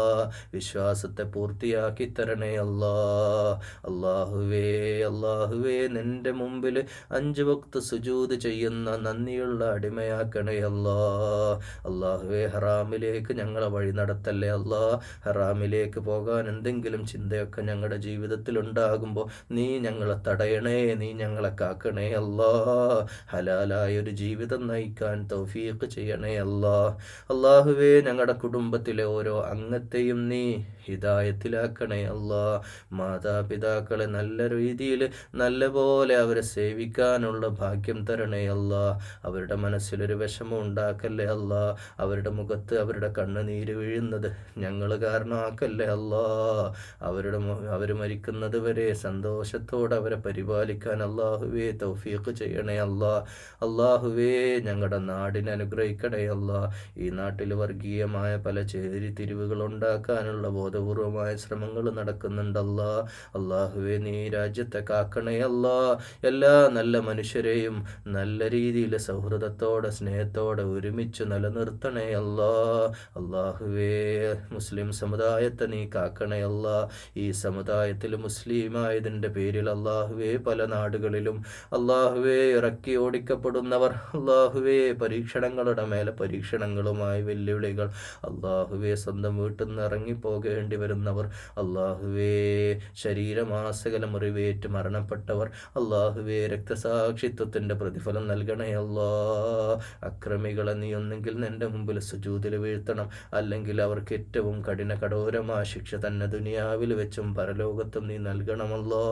വിശ്വാസത്തെ പൂർത്തിയാക്കി തരണേ അല്ലാ. അള്ളാഹുവേ നിൻ്റെ മുമ്പിൽ 5 വക്ത് സുജൂദ് ചെയ്യുന്ന നന്ദിയുള്ള അടിമയാക്കണേ അല്ലാ. അള്ളാഹുവേ ഹറാമിലേക്ക് ഞങ്ങളെ വഴി നടത്തല്ലേ അല്ലാ. ഹറാമിലേക്ക് പോകാൻ എന്തെങ്കിലും ചിന്തയൊക്കെ ഞങ്ങളുടെ ജീവിതത്തിൽ ഉണ്ടാകുമ്പോൾ നീ ഞങ്ങളെ തടയണേ, നീ ഞങ്ങളെ കാക്കണേ അല്ലാ. ഹലാലായ ഒരു ജീവിതം നയിക്കാൻ തൗഫീഖ് ചെയ്യണേ അല്ലാ. അള്ളാഹുവേ ഞങ്ങളുടെ കുടുംബത്തിലെ ഓരോ അംഗത്തെയും നീ ഹിദായത്തിലാക്കണേ അല്ലാ. മാതാപിതാക്കളെ നല്ല രീതിയിൽ നല്ലപോലെ അവരെ സേവിക്കാനുള്ള ഭാഗ്യം തരണേ അല്ലാ. അവരുടെ മനസ്സിലൊരു വിഷമം ഉണ്ടാക്കല്ലേ അല്ലാ. അവരുടെ മുഖത്ത് അവരുടെ കണ്ണുനീര് വീഴുന്നത് ഞങ്ങൾ കാരണമാക്കല്ലേ അല്ലാ. അവർ മരിക്കുന്നത് വരെ സന്തോഷത്തോടെ അവരെ പരിപാലിക്കാൻ അള്ളാഹുവേ തൗഫീഖ് ചെയ്യണേ അല്ലാ. അള്ളാഹുവേ ഞങ്ങളുടെ നാടിനെ അനുഗ്രഹിക്കണേ അല്ലാ. ഈ നാട്ടിൽ വർഗീയമായ പല ചേരിതിരിവുകൾ ഉണ്ടാക്കാനുള്ള ബോധപൂർവമായ ശ്രമങ്ങൾ നടക്കുന്നുണ്ടല്ലാ. അള്ളാഹുവേ നീ രാജ്യത്തെ കാക്കണേ അല്ലാ. എല്ലാ നല്ല മനുഷ്യരെയും നല്ല രീതിയിൽ സൗഹൃദത്തോടെ സ്നേഹത്തോടെ ഒരുമിച്ച് നിലനിർത്തണേ അല്ലാ. അള്ളാഹുവേ മുസ്ലിം സമുദായത്തെ നീ കാക്കണേ അല്ലാ. ഈ സമുദായത്തിൽ മുസ്ലിമായതിൻ്റെ പേരിൽ അള്ളാഹുവേ പല നാടുകളിലും അള്ളാഹുവേ ഇറക്കി ഓടിക്കപ്പെടുന്നവർ, അള്ളാഹുവേ പരീക്ഷണങ്ങളുടെ മേലെ പരീക്ഷണങ്ങളുമായി വെല്ലുവിളികൾ, അള്ളാഹുവേ സ്വന്തം വീട്ടിൽ നിന്ന് ഇറങ്ങിപ്പോകേണ്ടി വരുന്നവർ, അള്ളാഹുവേ ശരീരമാസകല മുറിവേറ്റ് മരണപ്പെട്ടവർ, അള്ളാഹുവേ രക്തസാക്ഷിത്വത്തിൻ്റെ പ്രതിഫലം നൽകണേ അല്ലാ. അക്രമികളെ നീ ഒന്നെങ്കിൽ നിൻ്റെ മുമ്പിൽ സുജൂദിൽ വീഴ്ത്തണം, അല്ലെങ്കിൽ അവർക്ക് ഏറ്റവും കഠോരമായ ശിക്ഷ തന്നെ ദുനിയാവിൽ വെച്ചും പരലോകത്തും നീ നൽകണമല്ലോ.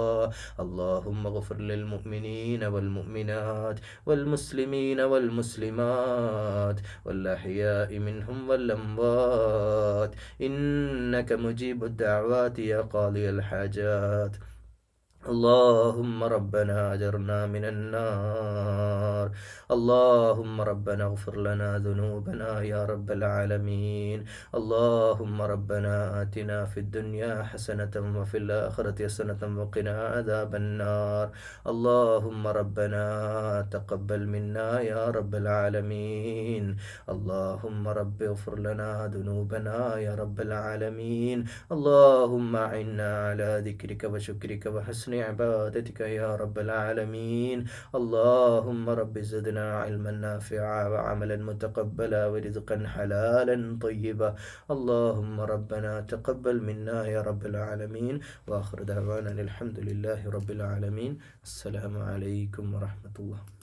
അല്ലാഹുമ്മ ഗഫിർ ലിൽ മുഅ്മിനീന വൽ മുഅ്മിനാത്ത് വൽ മുസ്ലിമീന വൽ മുസ്ലിമാത്ത് വൽ അഹ്യാഇ മിൻഹും വൽ അംവാത്ത് ഇന്നക മുജീബുദ് ദഅവാതി യാ ഖാദിയൽ ഹാജാത്ത്. اللهم ربنا أجرنا من النار. اللهم ربنا اغفر لنا ذنوبنا يا رب العالمين. اللهم ربنا آتنا في الدنيا حسنة وفي الآخرة حسنة وقنا عذاب النار. اللهم ربنا تقبل منا يا رب العالمين. اللهم رب اغفر لنا ذنوبنا يا رب العالمين. اللهم أعنا على ذكرك وشكرك وحسن عبادتك يا رب العالمين. اللهم رب زدنا علما نافعا وعملا متقبلا ورزقا حلالا طيبا. اللهم ربنا تقبل منا يا رب العالمين. وآخر دعوانا الحمد لله رب العالمين. السلام عليكم ورحمة الله.